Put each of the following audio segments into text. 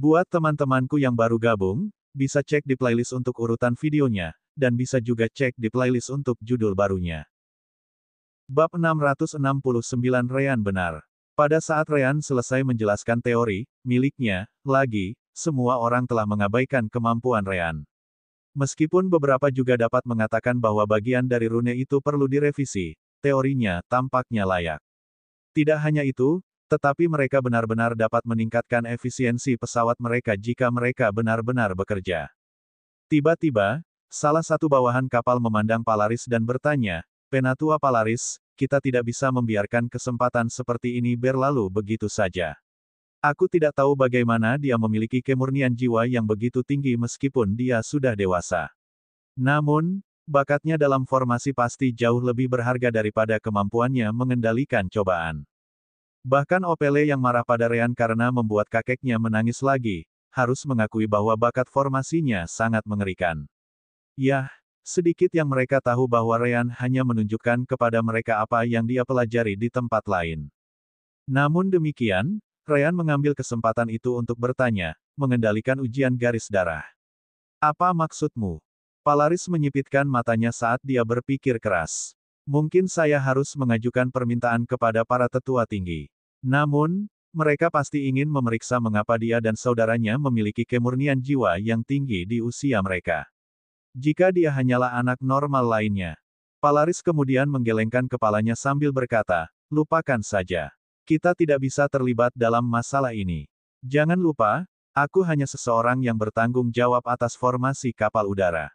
Buat teman-temanku yang baru gabung, bisa cek di playlist untuk urutan videonya, dan bisa juga cek di playlist untuk judul barunya. Bab 669 Ryan benar. Pada saat Ryan selesai menjelaskan teori miliknya, semua orang telah mengabaikan kemampuan Ryan. Meskipun beberapa juga dapat mengatakan bahwa bagian dari rune itu perlu direvisi, teorinya tampaknya layak. Tidak hanya itu, tetapi mereka benar-benar dapat meningkatkan efisiensi pesawat mereka jika mereka benar-benar bekerja. Tiba-tiba, salah satu bawahan kapal memandang Polaris dan bertanya, "Penatua Polaris, kita tidak bisa membiarkan kesempatan seperti ini berlalu begitu saja. Aku tidak tahu bagaimana dia memiliki kemurnian jiwa yang begitu tinggi meskipun dia sudah dewasa. Namun, bakatnya dalam formasi pasti jauh lebih berharga daripada kemampuannya mengendalikan cobaan." Bahkan Opele yang marah pada Ryan karena membuat kakeknya menangis lagi, harus mengakui bahwa bakat formasinya sangat mengerikan. Yah, sedikit yang mereka tahu bahwa Ryan hanya menunjukkan kepada mereka apa yang dia pelajari di tempat lain. Namun demikian, Ryan mengambil kesempatan itu untuk bertanya, mengendalikan ujian garis darah. "Apa maksudmu?" Polaris menyipitkan matanya saat dia berpikir keras. "Mungkin saya harus mengajukan permintaan kepada para tetua tinggi. Namun, mereka pasti ingin memeriksa mengapa dia dan saudaranya memiliki kemurnian jiwa yang tinggi di usia mereka. Jika dia hanyalah anak normal lainnya." Polaris kemudian menggelengkan kepalanya sambil berkata, "Lupakan saja. Kita tidak bisa terlibat dalam masalah ini. Jangan lupa, aku hanya seseorang yang bertanggung jawab atas formasi kapal udara."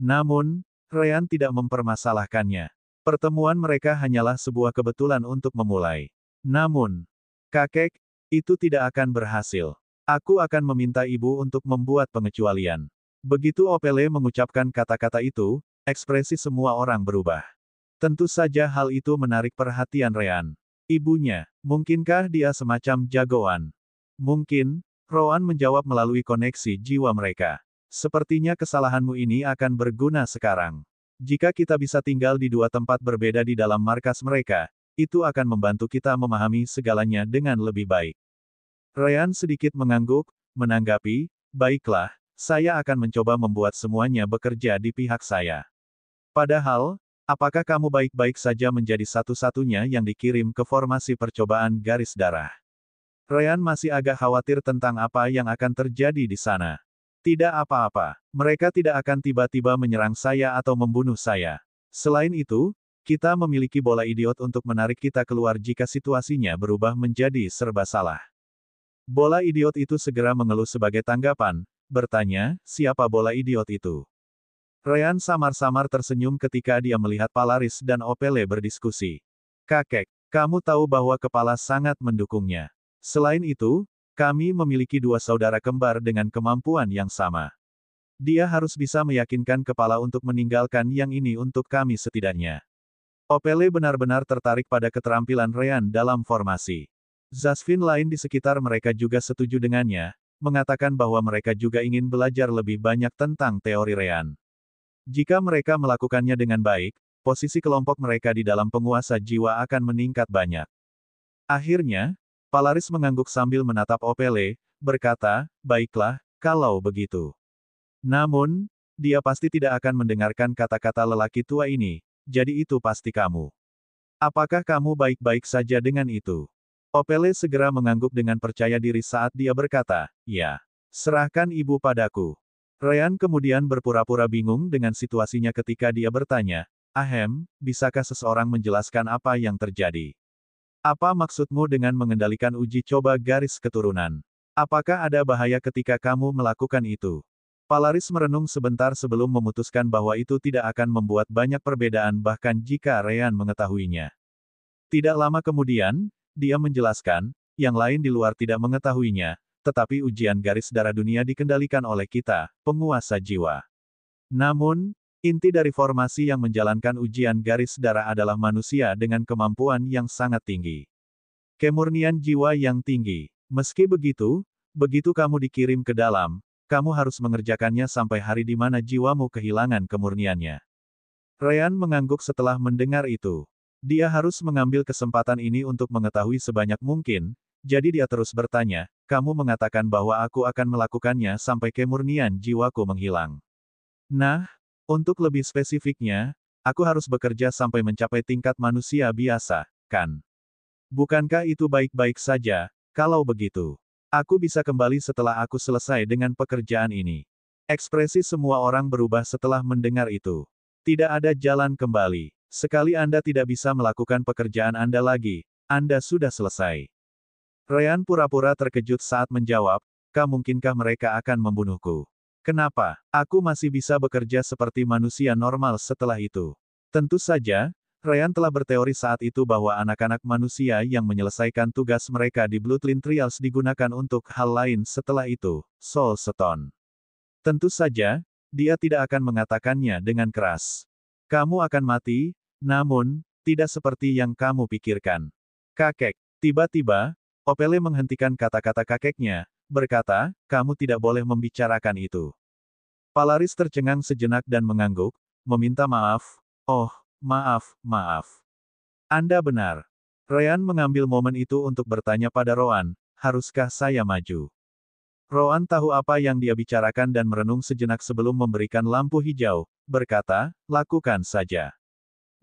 Namun, Ryan tidak mempermasalahkannya. Pertemuan mereka hanyalah sebuah kebetulan untuk memulai. "Namun, kakek, itu tidak akan berhasil. Aku akan meminta ibu untuk membuat pengecualian." Begitu Opele mengucapkan kata-kata itu, ekspresi semua orang berubah. Tentu saja hal itu menarik perhatian Ryan. Ibunya, mungkinkah dia semacam jagoan? Mungkin, Rowan menjawab melalui koneksi jiwa mereka. "Sepertinya kesalahanmu ini akan berguna sekarang. Jika kita bisa tinggal di dua tempat berbeda di dalam markas mereka, itu akan membantu kita memahami segalanya dengan lebih baik." Ryan sedikit mengangguk, menanggapi, "Baiklah, saya akan mencoba membuat semuanya bekerja di pihak saya." "Padahal, apakah kamu baik-baik saja menjadi satu-satunya yang dikirim ke formasi percobaan garis darah?" Ryan masih agak khawatir tentang apa yang akan terjadi di sana. "Tidak apa-apa, mereka tidak akan tiba-tiba menyerang saya atau membunuh saya. Selain itu, kita memiliki bola idiot untuk menarik kita keluar jika situasinya berubah menjadi serba salah." Bola idiot itu segera mengeluh sebagai tanggapan, bertanya, "Siapa bola idiot itu?" Ryan samar-samar tersenyum ketika dia melihat Polaris dan Opele berdiskusi. "Kakek, kamu tahu bahwa kepala sangat mendukungnya. Selain itu, kami memiliki dua saudara kembar dengan kemampuan yang sama. Dia harus bisa meyakinkan kepala untuk meninggalkan yang ini untuk kami setidaknya." Opele benar-benar tertarik pada keterampilan Ryan dalam formasi. Zasvin lain di sekitar mereka juga setuju dengannya, mengatakan bahwa mereka juga ingin belajar lebih banyak tentang teori Ryan. Jika mereka melakukannya dengan baik, posisi kelompok mereka di dalam penguasa jiwa akan meningkat banyak. Akhirnya, Polaris mengangguk sambil menatap Opele, berkata, "Baiklah, kalau begitu." Namun, dia pasti tidak akan mendengarkan kata-kata lelaki tua ini, "Jadi itu pasti kamu. Apakah kamu baik-baik saja dengan itu?" Opele segera mengangguk dengan percaya diri saat dia berkata, "Ya. Serahkan ibu padaku." Ryan kemudian berpura-pura bingung dengan situasinya ketika dia bertanya, "Ahem, bisakah seseorang menjelaskan apa yang terjadi? Apa maksudmu dengan mengendalikan uji coba garis keturunan? Apakah ada bahaya ketika kamu melakukan itu?" Polaris merenung sebentar sebelum memutuskan bahwa itu tidak akan membuat banyak perbedaan bahkan jika Ryan mengetahuinya. Tidak lama kemudian, dia menjelaskan, "Yang lain di luar tidak mengetahuinya, tetapi ujian garis darah dunia dikendalikan oleh kita, penguasa jiwa. Namun, inti dari formasi yang menjalankan ujian garis darah adalah manusia dengan kemampuan yang sangat tinggi. Kemurnian jiwa yang tinggi. Meski begitu, begitu kamu dikirim ke dalam, kamu harus mengerjakannya sampai hari di mana jiwamu kehilangan kemurniannya." Ryan mengangguk setelah mendengar itu. Dia harus mengambil kesempatan ini untuk mengetahui sebanyak mungkin, Jadi dia terus bertanya, kamu mengatakan bahwa aku akan melakukannya sampai kemurnian jiwaku menghilang. Nah, untuk lebih spesifiknya, aku harus bekerja sampai mencapai tingkat manusia biasa, kan? Bukankah itu baik-baik saja, kalau begitu? Aku bisa kembali setelah aku selesai dengan pekerjaan ini. Ekspresi semua orang berubah setelah mendengar itu. Tidak ada jalan kembali. Sekali Anda tidak bisa melakukan pekerjaan Anda lagi, Anda sudah selesai. Ryan pura-pura terkejut saat menjawab, mungkinkah mereka akan membunuhku? Kenapa? Aku masih bisa bekerja seperti manusia normal setelah itu. Tentu saja, Ryan telah berteori saat itu bahwa anak-anak manusia yang menyelesaikan tugas mereka di Bloodline Trials digunakan untuk hal lain setelah itu, Soul Stone. Tentu saja, dia tidak akan mengatakannya dengan keras. Kamu akan mati, namun, tidak seperti yang kamu pikirkan. Kakek. Tiba-tiba, Opele menghentikan kata-kata kakeknya, berkata, kamu tidak boleh membicarakan itu. Palaris tercengang sejenak dan mengangguk, meminta maaf, oh, maaf. Anda benar. Ryan mengambil momen itu untuk bertanya pada Roan, haruskah saya maju? Roan tahu apa yang dia bicarakan dan merenung sejenak sebelum memberikan lampu hijau, berkata, lakukan saja.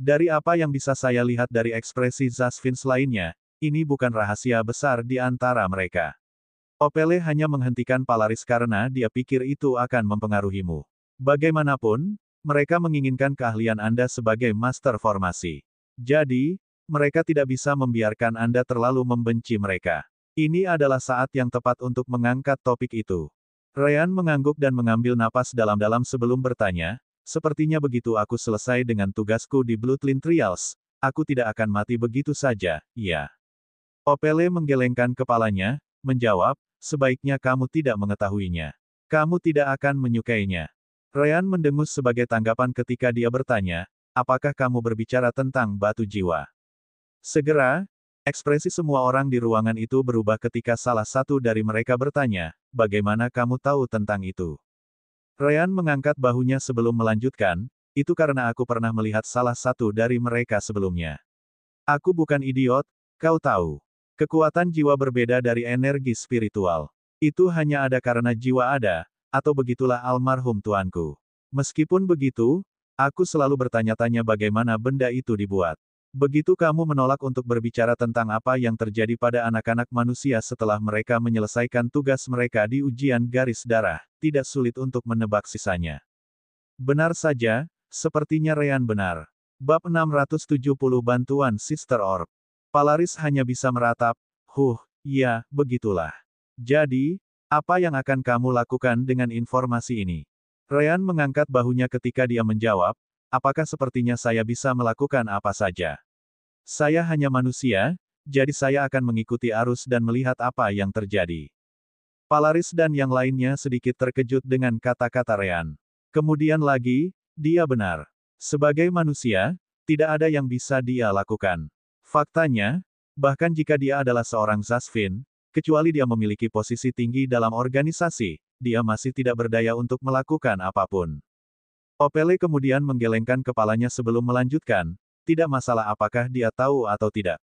Dari apa yang bisa saya lihat dari ekspresi Zasvins lainnya, ini bukan rahasia besar di antara mereka. Opele hanya menghentikan Palaris karena dia pikir itu akan mempengaruhimu. Bagaimanapun, mereka menginginkan keahlian Anda sebagai master formasi. Jadi, mereka tidak bisa membiarkan Anda terlalu membenci mereka. Ini adalah saat yang tepat untuk mengangkat topik itu. Ryan mengangguk dan mengambil napas dalam-dalam sebelum bertanya, sepertinya begitu aku selesai dengan tugasku di Bloodline Trials, aku tidak akan mati begitu saja, ya. Opele menggelengkan kepalanya, menjawab, sebaiknya kamu tidak mengetahuinya. Kamu tidak akan menyukainya. Ryan mendengus sebagai tanggapan ketika dia bertanya, apakah kamu berbicara tentang batu jiwa? Segera, ekspresi semua orang di ruangan itu berubah ketika salah satu dari mereka bertanya, bagaimana kamu tahu tentang itu? Ryan mengangkat bahunya sebelum melanjutkan, itu karena aku pernah melihat salah satu dari mereka sebelumnya. Aku bukan idiot, kau tahu. Kekuatan jiwa berbeda dari energi spiritual. Itu hanya ada karena jiwa ada, atau begitulah almarhum tuanku. Meskipun begitu, aku selalu bertanya-tanya bagaimana benda itu dibuat. Begitu kamu menolak untuk berbicara tentang apa yang terjadi pada anak-anak manusia setelah mereka menyelesaikan tugas mereka di ujian garis darah, tidak sulit untuk menebak sisanya. Benar saja, sepertinya Ryan benar. Bab 670 Bantuan Sister Orb. Palaris hanya bisa meratap, ya, begitulah. Jadi, apa yang akan kamu lakukan dengan informasi ini? Ryan mengangkat bahunya ketika dia menjawab, apakah sepertinya saya bisa melakukan apa saja? Saya hanya manusia, jadi saya akan mengikuti arus dan melihat apa yang terjadi. Palaris dan yang lainnya sedikit terkejut dengan kata-kata Ryan. Kemudian lagi, dia benar. Sebagai manusia, tidak ada yang bisa dia lakukan. Faktanya, bahkan jika dia adalah seorang Zasvin, kecuali dia memiliki posisi tinggi dalam organisasi, dia masih tidak berdaya untuk melakukan apapun. Opele kemudian menggelengkan kepalanya sebelum melanjutkan, tidak masalah apakah dia tahu atau tidak.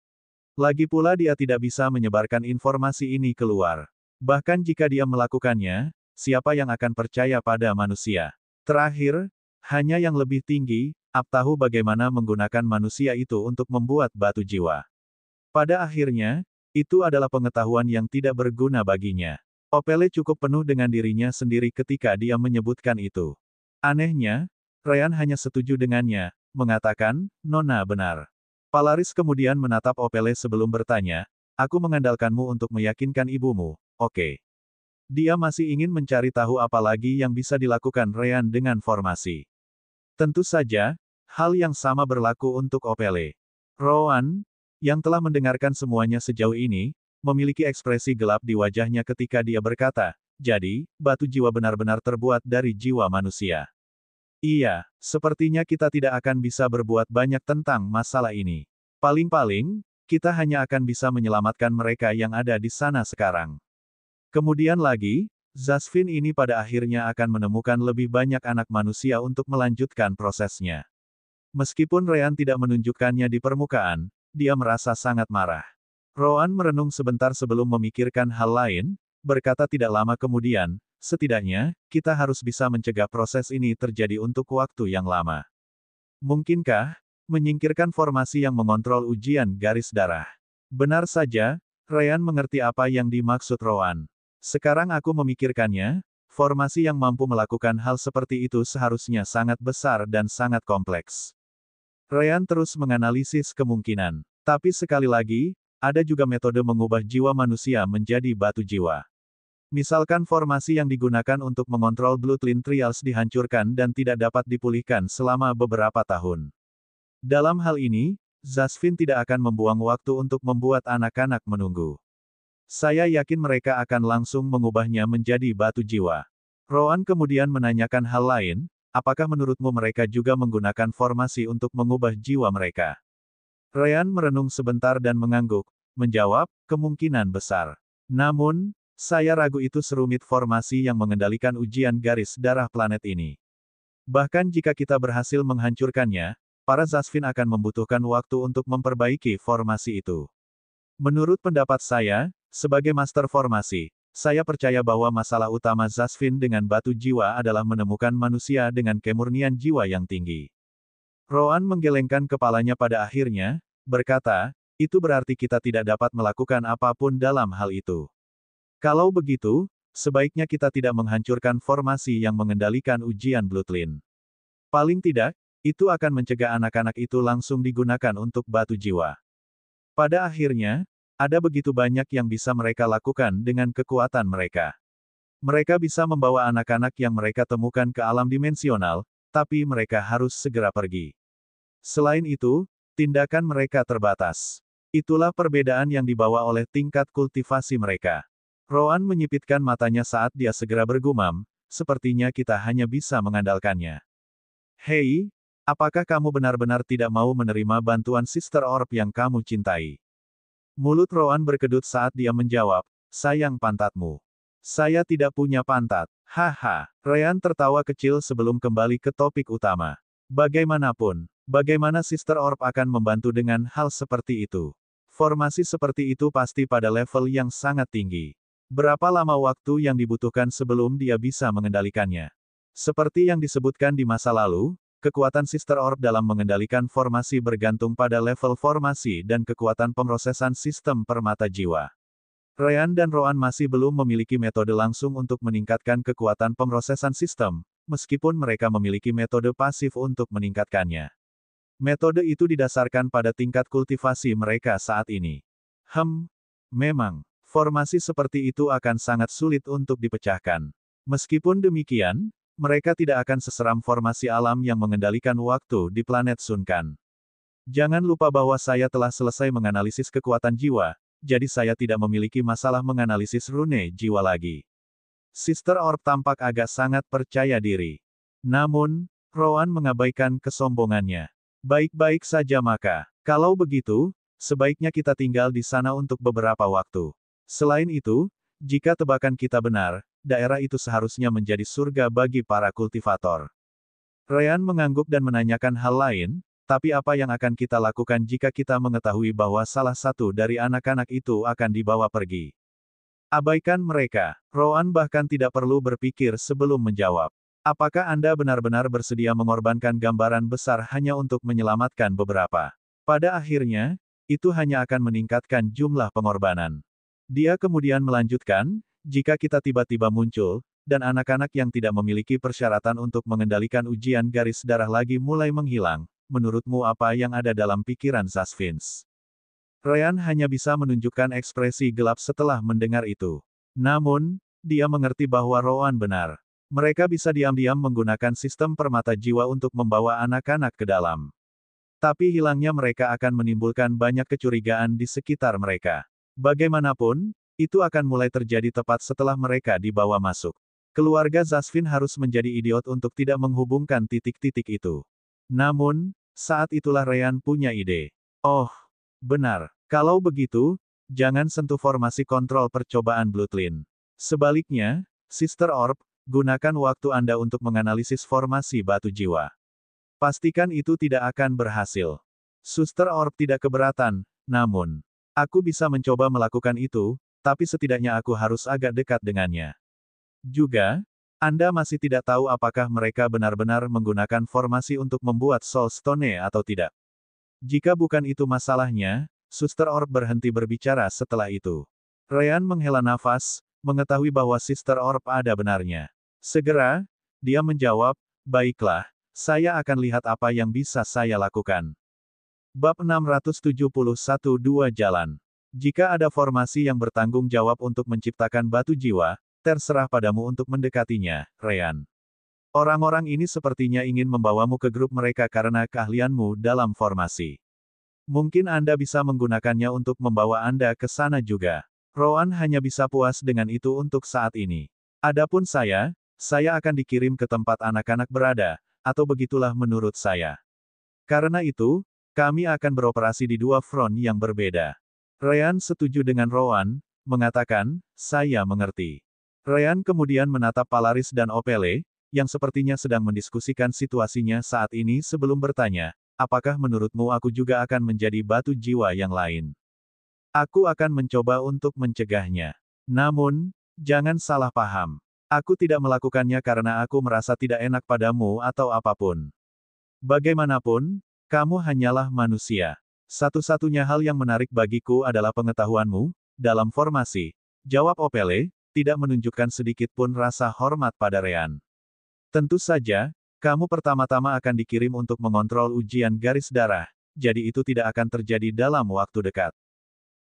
Lagi pula dia tidak bisa menyebarkan informasi ini keluar. Bahkan jika dia melakukannya, siapa yang akan percaya pada manusia? Terakhir, hanya yang lebih tinggi, tahu bagaimana menggunakan manusia itu untuk membuat batu jiwa. Pada akhirnya, itu adalah pengetahuan yang tidak berguna baginya. Opele cukup penuh dengan dirinya sendiri ketika dia menyebutkan itu. Anehnya, Ryan hanya setuju dengannya, mengatakan, Nona benar. Palaris kemudian menatap Opele sebelum bertanya, aku mengandalkanmu untuk meyakinkan ibumu, oke. Dia masih ingin mencari tahu apa lagi yang bisa dilakukan Ryan dengan formasi. Tentu saja, hal yang sama berlaku untuk Opele. Rowan, yang telah mendengarkan semuanya sejauh ini, memiliki ekspresi gelap di wajahnya ketika dia berkata, jadi, batu jiwa benar-benar terbuat dari jiwa manusia. Iya, sepertinya kita tidak akan bisa berbuat banyak tentang masalah ini. Paling-paling, kita hanya akan bisa menyelamatkan mereka yang ada di sana sekarang. Kemudian lagi, Zasvin ini pada akhirnya akan menemukan lebih banyak anak manusia untuk melanjutkan prosesnya. Meskipun Ryan tidak menunjukkannya di permukaan, dia merasa sangat marah. Rowan merenung sebentar sebelum memikirkan hal lain, berkata tidak lama kemudian, setidaknya, kita harus bisa mencegah proses ini terjadi untuk waktu yang lama. Mungkinkah, menyingkirkan formasi yang mengontrol ujian garis darah? Benar saja, Ryan mengerti apa yang dimaksud Rowan. Sekarang aku memikirkannya, formasi yang mampu melakukan hal seperti itu seharusnya sangat besar dan sangat kompleks. Ryan terus menganalisis kemungkinan. Tapi sekali lagi, ada juga metode mengubah jiwa manusia menjadi batu jiwa. Misalkan formasi yang digunakan untuk mengontrol Bloodline Trials dihancurkan dan tidak dapat dipulihkan selama beberapa tahun. Dalam hal ini, Zasvin tidak akan membuang waktu untuk membuat anak-anak menunggu. Saya yakin mereka akan langsung mengubahnya menjadi batu jiwa. Rowan kemudian menanyakan hal lain, apakah menurutmu mereka juga menggunakan formasi untuk mengubah jiwa mereka? Ryan merenung sebentar dan mengangguk, menjawab, kemungkinan besar. Namun, saya ragu itu serumit formasi yang mengendalikan ujian garis darah planet ini. Bahkan jika kita berhasil menghancurkannya, para Zasvin akan membutuhkan waktu untuk memperbaiki formasi itu. Menurut pendapat saya, sebagai master formasi, saya percaya bahwa masalah utama Zasvin dengan batu jiwa adalah menemukan manusia dengan kemurnian jiwa yang tinggi. Rowan menggelengkan kepalanya pada akhirnya, berkata, itu berarti kita tidak dapat melakukan apapun dalam hal itu. Kalau begitu, sebaiknya kita tidak menghancurkan formasi yang mengendalikan ujian Bloodline. Paling tidak, itu akan mencegah anak-anak itu langsung digunakan untuk batu jiwa. Pada akhirnya, ada begitu banyak yang bisa mereka lakukan dengan kekuatan mereka. Mereka bisa membawa anak-anak yang mereka temukan ke alam dimensional, tapi mereka harus segera pergi. Selain itu, tindakan mereka terbatas. Itulah perbedaan yang dibawa oleh tingkat kultivasi mereka. Rowan menyipitkan matanya saat dia segera bergumam, sepertinya kita hanya bisa mengandalkannya. Hei, apakah kamu benar-benar tidak mau menerima bantuan Sister Orb yang kamu cintai? Mulut Rowan berkedut saat dia menjawab, sayang pantatmu. Saya tidak punya pantat. Haha, Ryan tertawa kecil sebelum kembali ke topik utama. Bagaimanapun, bagaimana Sister Orb akan membantu dengan hal seperti itu? Formasi seperti itu pasti pada level yang sangat tinggi. Berapa lama waktu yang dibutuhkan sebelum dia bisa mengendalikannya? Seperti yang disebutkan di masa lalu, kekuatan Sister Orb dalam mengendalikan formasi bergantung pada level formasi dan kekuatan pemrosesan sistem permata jiwa. Ryan dan Rowan masih belum memiliki metode langsung untuk meningkatkan kekuatan pemrosesan sistem, meskipun mereka memiliki metode pasif untuk meningkatkannya. Metode itu didasarkan pada tingkat kultivasi mereka saat ini. Memang, formasi seperti itu akan sangat sulit untuk dipecahkan. Meskipun demikian, mereka tidak akan seseram formasi alam yang mengendalikan waktu di planet Sunkan. Jangan lupa bahwa saya telah selesai menganalisis kekuatan jiwa, jadi saya tidak memiliki masalah menganalisis rune jiwa lagi. Sister Orb tampak agak sangat percaya diri. Namun, Rowan mengabaikan kesombongannya. Baik-baik saja maka, kalau begitu, sebaiknya kita tinggal di sana untuk beberapa waktu. Selain itu, jika tebakan kita benar, daerah itu seharusnya menjadi surga bagi para kultivator. Ryan mengangguk dan menanyakan hal lain, tapi apa yang akan kita lakukan jika kita mengetahui bahwa salah satu dari anak-anak itu akan dibawa pergi? Abaikan mereka. Rowan bahkan tidak perlu berpikir sebelum menjawab. Apakah Anda benar-benar bersedia mengorbankan gambaran besar hanya untuk menyelamatkan beberapa? Pada akhirnya, itu hanya akan meningkatkan jumlah pengorbanan. Dia kemudian melanjutkan, jika kita tiba-tiba muncul, dan anak-anak yang tidak memiliki persyaratan untuk mengendalikan ujian garis darah lagi mulai menghilang, menurutmu apa yang ada dalam pikiran Zasvins? Ryan hanya bisa menunjukkan ekspresi gelap setelah mendengar itu. Namun, dia mengerti bahwa Rowan benar. Mereka bisa diam-diam menggunakan sistem permata jiwa untuk membawa anak-anak ke dalam. Tapi hilangnya mereka akan menimbulkan banyak kecurigaan di sekitar mereka. Bagaimanapun, itu akan mulai terjadi tepat setelah mereka dibawa masuk. Keluarga Zasvin harus menjadi idiot untuk tidak menghubungkan titik-titik itu. Namun, saat itulah Ryan punya ide. Oh, benar. Kalau begitu, jangan sentuh formasi kontrol percobaan Bloodline. Sebaliknya, Sister Orb, gunakan waktu Anda untuk menganalisis formasi batu jiwa. Pastikan itu tidak akan berhasil. Sister Orb tidak keberatan, namun, Aku bisa mencoba melakukan itu, tapi setidaknya aku harus agak dekat dengannya. Juga, Anda masih tidak tahu apakah mereka benar-benar menggunakan formasi untuk membuat Soul Stone atau tidak. Jika bukan itu masalahnya, Suster Orb berhenti berbicara setelah itu. Ryan menghela nafas, mengetahui bahwa Sister Orb ada benarnya. Segera, dia menjawab, baiklah, saya akan lihat apa yang bisa saya lakukan. Bab 671 Dua Jalan. Jika ada formasi yang bertanggung jawab untuk menciptakan batu jiwa, terserah padamu untuk mendekatinya, Ryan. Orang-orang ini sepertinya ingin membawamu ke grup mereka karena keahlianmu dalam formasi. Mungkin Anda bisa menggunakannya untuk membawa Anda ke sana juga. Rowan hanya bisa puas dengan itu untuk saat ini. Adapun saya akan dikirim ke tempat anak-anak berada, atau begitulah menurut saya. Karena itu, kami akan beroperasi di dua front yang berbeda. Ryan setuju dengan Rowan, mengatakan, saya mengerti. Ryan kemudian menatap Polaris dan Opele, yang sepertinya sedang mendiskusikan situasinya saat ini sebelum bertanya, apakah menurutmu aku juga akan menjadi batu jiwa yang lain? Aku akan mencoba untuk mencegahnya. Namun, jangan salah paham. Aku tidak melakukannya karena aku merasa tidak enak padamu atau apapun. Bagaimanapun, kamu hanyalah manusia. Satu-satunya hal yang menarik bagiku adalah pengetahuanmu, dalam formasi. Jawab Opele, tidak menunjukkan sedikit pun rasa hormat pada Ryan. Tentu saja, kamu pertama-tama akan dikirim untuk mengontrol ujian garis darah, jadi itu tidak akan terjadi dalam waktu dekat.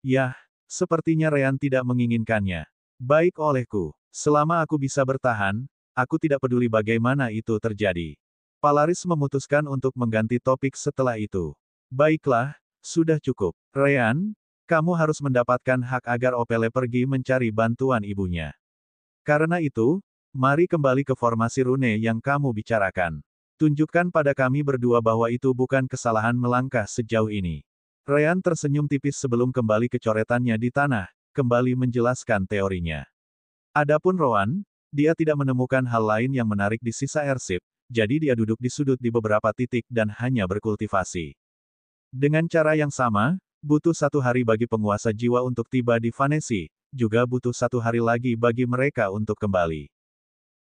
Yah, sepertinya Ryan tidak menginginkannya. Baik olehku, selama aku bisa bertahan, aku tidak peduli bagaimana itu terjadi. Polaris memutuskan untuk mengganti topik setelah itu. Baiklah, sudah cukup. Ryan, kamu harus mendapatkan hak agar Opele pergi mencari bantuan ibunya. Karena itu, mari kembali ke formasi rune yang kamu bicarakan. Tunjukkan pada kami berdua bahwa itu bukan kesalahan melangkah sejauh ini. Ryan tersenyum tipis sebelum kembali ke coretannya di tanah, kembali menjelaskan teorinya. Adapun Rowan, dia tidak menemukan hal lain yang menarik di sisa airship, jadi dia duduk di sudut di beberapa titik dan hanya berkultivasi. Dengan cara yang sama, butuh 1 hari bagi penguasa jiwa untuk tiba di Vanesi, juga butuh 1 hari lagi bagi mereka untuk kembali.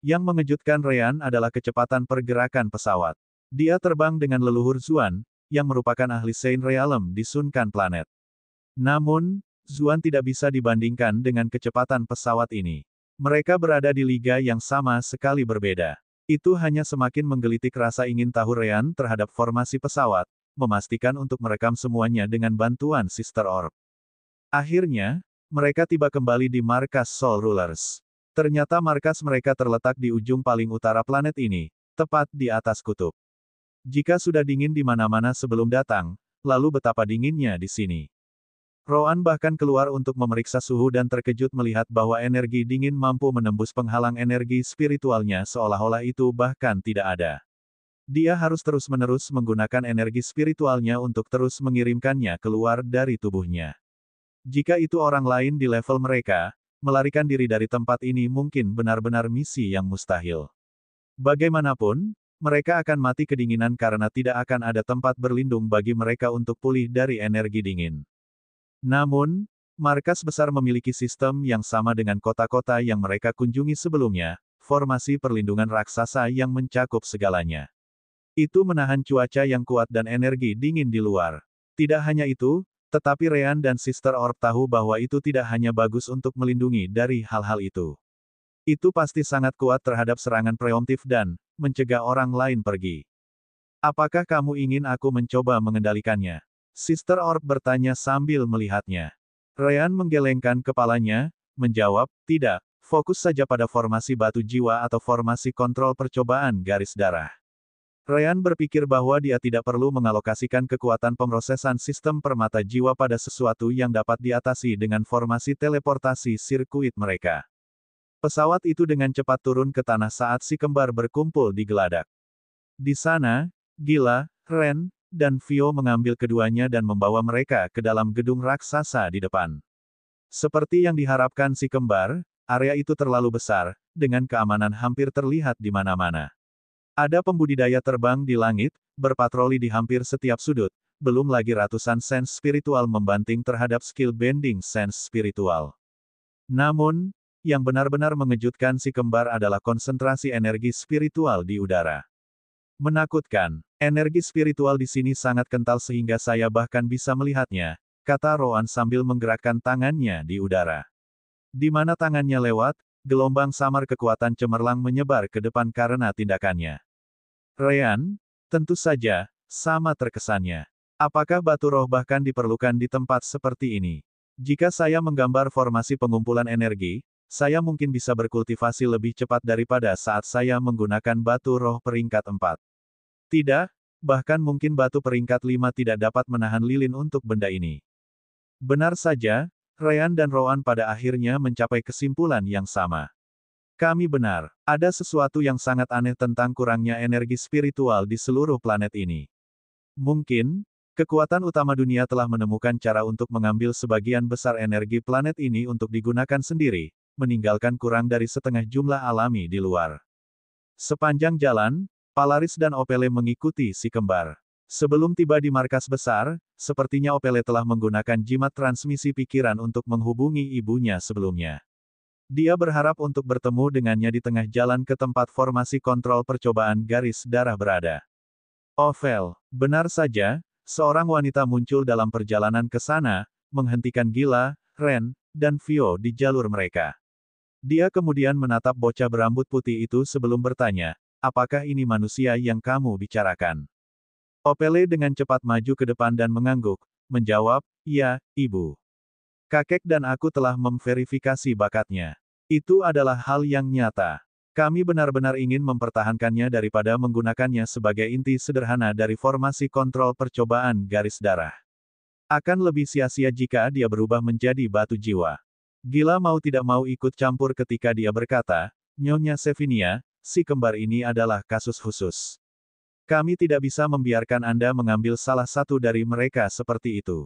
Yang mengejutkan Ryan adalah kecepatan pergerakan pesawat. Dia terbang dengan leluhur Zuan, yang merupakan ahli Saint Realm di Sunkan Planet. Namun, Zuan tidak bisa dibandingkan dengan kecepatan pesawat ini. Mereka berada di liga yang sama sekali berbeda. Itu hanya semakin menggelitik rasa ingin tahu Ryan terhadap formasi pesawat, memastikan untuk merekam semuanya dengan bantuan Sister Orb. Akhirnya, mereka tiba kembali di markas Soul Rulers. Ternyata markas mereka terletak di ujung paling utara planet ini, tepat di atas kutub. Jika sudah dingin di mana-mana sebelum datang, lalu betapa dinginnya di sini. Rowan bahkan keluar untuk memeriksa suhu dan terkejut melihat bahwa energi dingin mampu menembus penghalang energi spiritualnya seolah-olah itu bahkan tidak ada. Dia harus terus-menerus menggunakan energi spiritualnya untuk terus mengirimkannya keluar dari tubuhnya. Jika itu orang lain di level mereka, melarikan diri dari tempat ini mungkin benar-benar misi yang mustahil. Bagaimanapun, mereka akan mati kedinginan karena tidak akan ada tempat berlindung bagi mereka untuk pulih dari energi dingin. Namun, markas besar memiliki sistem yang sama dengan kota-kota yang mereka kunjungi sebelumnya, formasi perlindungan raksasa yang mencakup segalanya. Itu menahan cuaca yang kuat dan energi dingin di luar. Tidak hanya itu, tetapi Ryan dan Sister Orb tahu bahwa itu tidak hanya bagus untuk melindungi dari hal-hal itu. Itu pasti sangat kuat terhadap serangan preemptif dan mencegah orang lain pergi. Apakah kamu ingin aku mencoba mengendalikannya? Sister Orb bertanya sambil melihatnya. Ryan menggelengkan kepalanya, menjawab, tidak, fokus saja pada formasi batu jiwa atau formasi kontrol percobaan garis darah. Ryan berpikir bahwa dia tidak perlu mengalokasikan kekuatan pemrosesan sistem permata jiwa pada sesuatu yang dapat diatasi dengan formasi teleportasi sirkuit mereka. Pesawat itu dengan cepat turun ke tanah saat si kembar berkumpul di geladak. Di sana, Gila, Ren, dan Vio mengambil keduanya dan membawa mereka ke dalam gedung raksasa di depan. Seperti yang diharapkan si kembar, area itu terlalu besar, dengan keamanan hampir terlihat di mana-mana. Ada pembudidaya terbang di langit, berpatroli di hampir setiap sudut, belum lagi ratusan sense spiritual membanting terhadap skill bending sense spiritual. Namun, yang benar-benar mengejutkan si kembar adalah konsentrasi energi spiritual di udara. Menakutkan, energi spiritual di sini sangat kental sehingga saya bahkan bisa melihatnya, kata Roan sambil menggerakkan tangannya di udara. Di mana tangannya lewat, gelombang samar kekuatan cemerlang menyebar ke depan karena tindakannya. Ryan, tentu saja, sama terkesannya. Apakah batu roh bahkan diperlukan di tempat seperti ini? Jika saya menggambar formasi pengumpulan energi, saya mungkin bisa berkultivasi lebih cepat daripada saat saya menggunakan batu roh peringkat 4. Tidak, bahkan mungkin batu peringkat 5 tidak dapat menahan lilin untuk benda ini. Benar saja, Ryan dan Roan pada akhirnya mencapai kesimpulan yang sama. Kami benar, ada sesuatu yang sangat aneh tentang kurangnya energi spiritual di seluruh planet ini. Mungkin, kekuatan utama dunia telah menemukan cara untuk mengambil sebagian besar energi planet ini untuk digunakan sendiri, meninggalkan kurang dari setengah jumlah alami di luar. Sepanjang jalan, Polaris dan Opele mengikuti si kembar. Sebelum tiba di markas besar, sepertinya Opele telah menggunakan jimat transmisi pikiran untuk menghubungi ibunya sebelumnya. Dia berharap untuk bertemu dengannya di tengah jalan ke tempat formasi kontrol percobaan garis darah berada. Ovel, benar saja, seorang wanita muncul dalam perjalanan ke sana, menghentikan Gila, Ren, dan Vio di jalur mereka. Dia kemudian menatap bocah berambut putih itu sebelum bertanya, apakah ini manusia yang kamu bicarakan? Opele dengan cepat maju ke depan dan mengangguk, menjawab, ya, ibu. Kakek dan aku telah memverifikasi bakatnya. Itu adalah hal yang nyata. Kami benar-benar ingin mempertahankannya daripada menggunakannya sebagai inti sederhana dari formasi kontrol percobaan garis darah. Akan lebih sia-sia jika dia berubah menjadi batu jiwa. Gila mau tidak mau ikut campur ketika dia berkata, Nyonya Sevinia, si kembar ini adalah kasus khusus. Kami tidak bisa membiarkan Anda mengambil salah satu dari mereka seperti itu.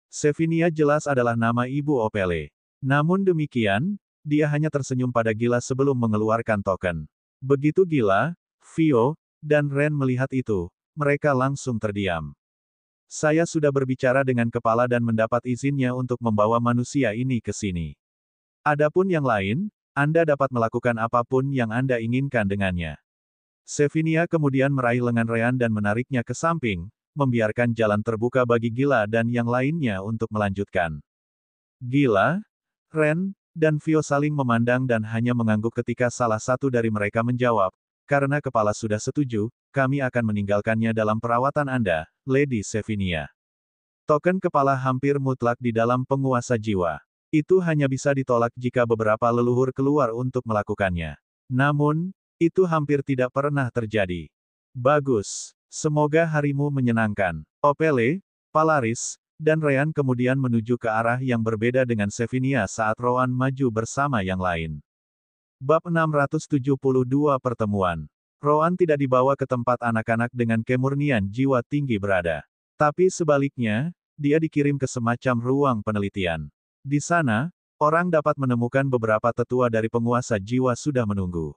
Sevinia jelas adalah nama ibu Opele. Namun demikian, dia hanya tersenyum pada Gila sebelum mengeluarkan token. Begitu Gila, Vio, dan Ren melihat itu, mereka langsung terdiam. Saya sudah berbicara dengan kepala dan mendapat izinnya untuk membawa manusia ini ke sini. Adapun yang lain, Anda dapat melakukan apapun yang Anda inginkan dengannya. Sevinia kemudian meraih lengan Ryan dan menariknya ke samping, membiarkan jalan terbuka bagi Gila dan yang lainnya untuk melanjutkan. Gila, Ren, dan Vio saling memandang dan hanya mengangguk ketika salah satu dari mereka menjawab, karena kepala sudah setuju, kami akan meninggalkannya dalam perawatan Anda, Lady Sevinia. Token kepala hampir mutlak di dalam penguasa jiwa. Itu hanya bisa ditolak jika beberapa leluhur keluar untuk melakukannya. Namun, itu hampir tidak pernah terjadi. Bagus. Semoga harimu menyenangkan. Opele, Polaris, dan Ryan kemudian menuju ke arah yang berbeda dengan Sevinia saat Roan maju bersama yang lain. Bab 672 Pertemuan. Roan tidak dibawa ke tempat anak-anak dengan kemurnian jiwa tinggi berada. Tapi sebaliknya, dia dikirim ke semacam ruang penelitian. Di sana, orang dapat menemukan beberapa tetua dari penguasa jiwa sudah menunggu.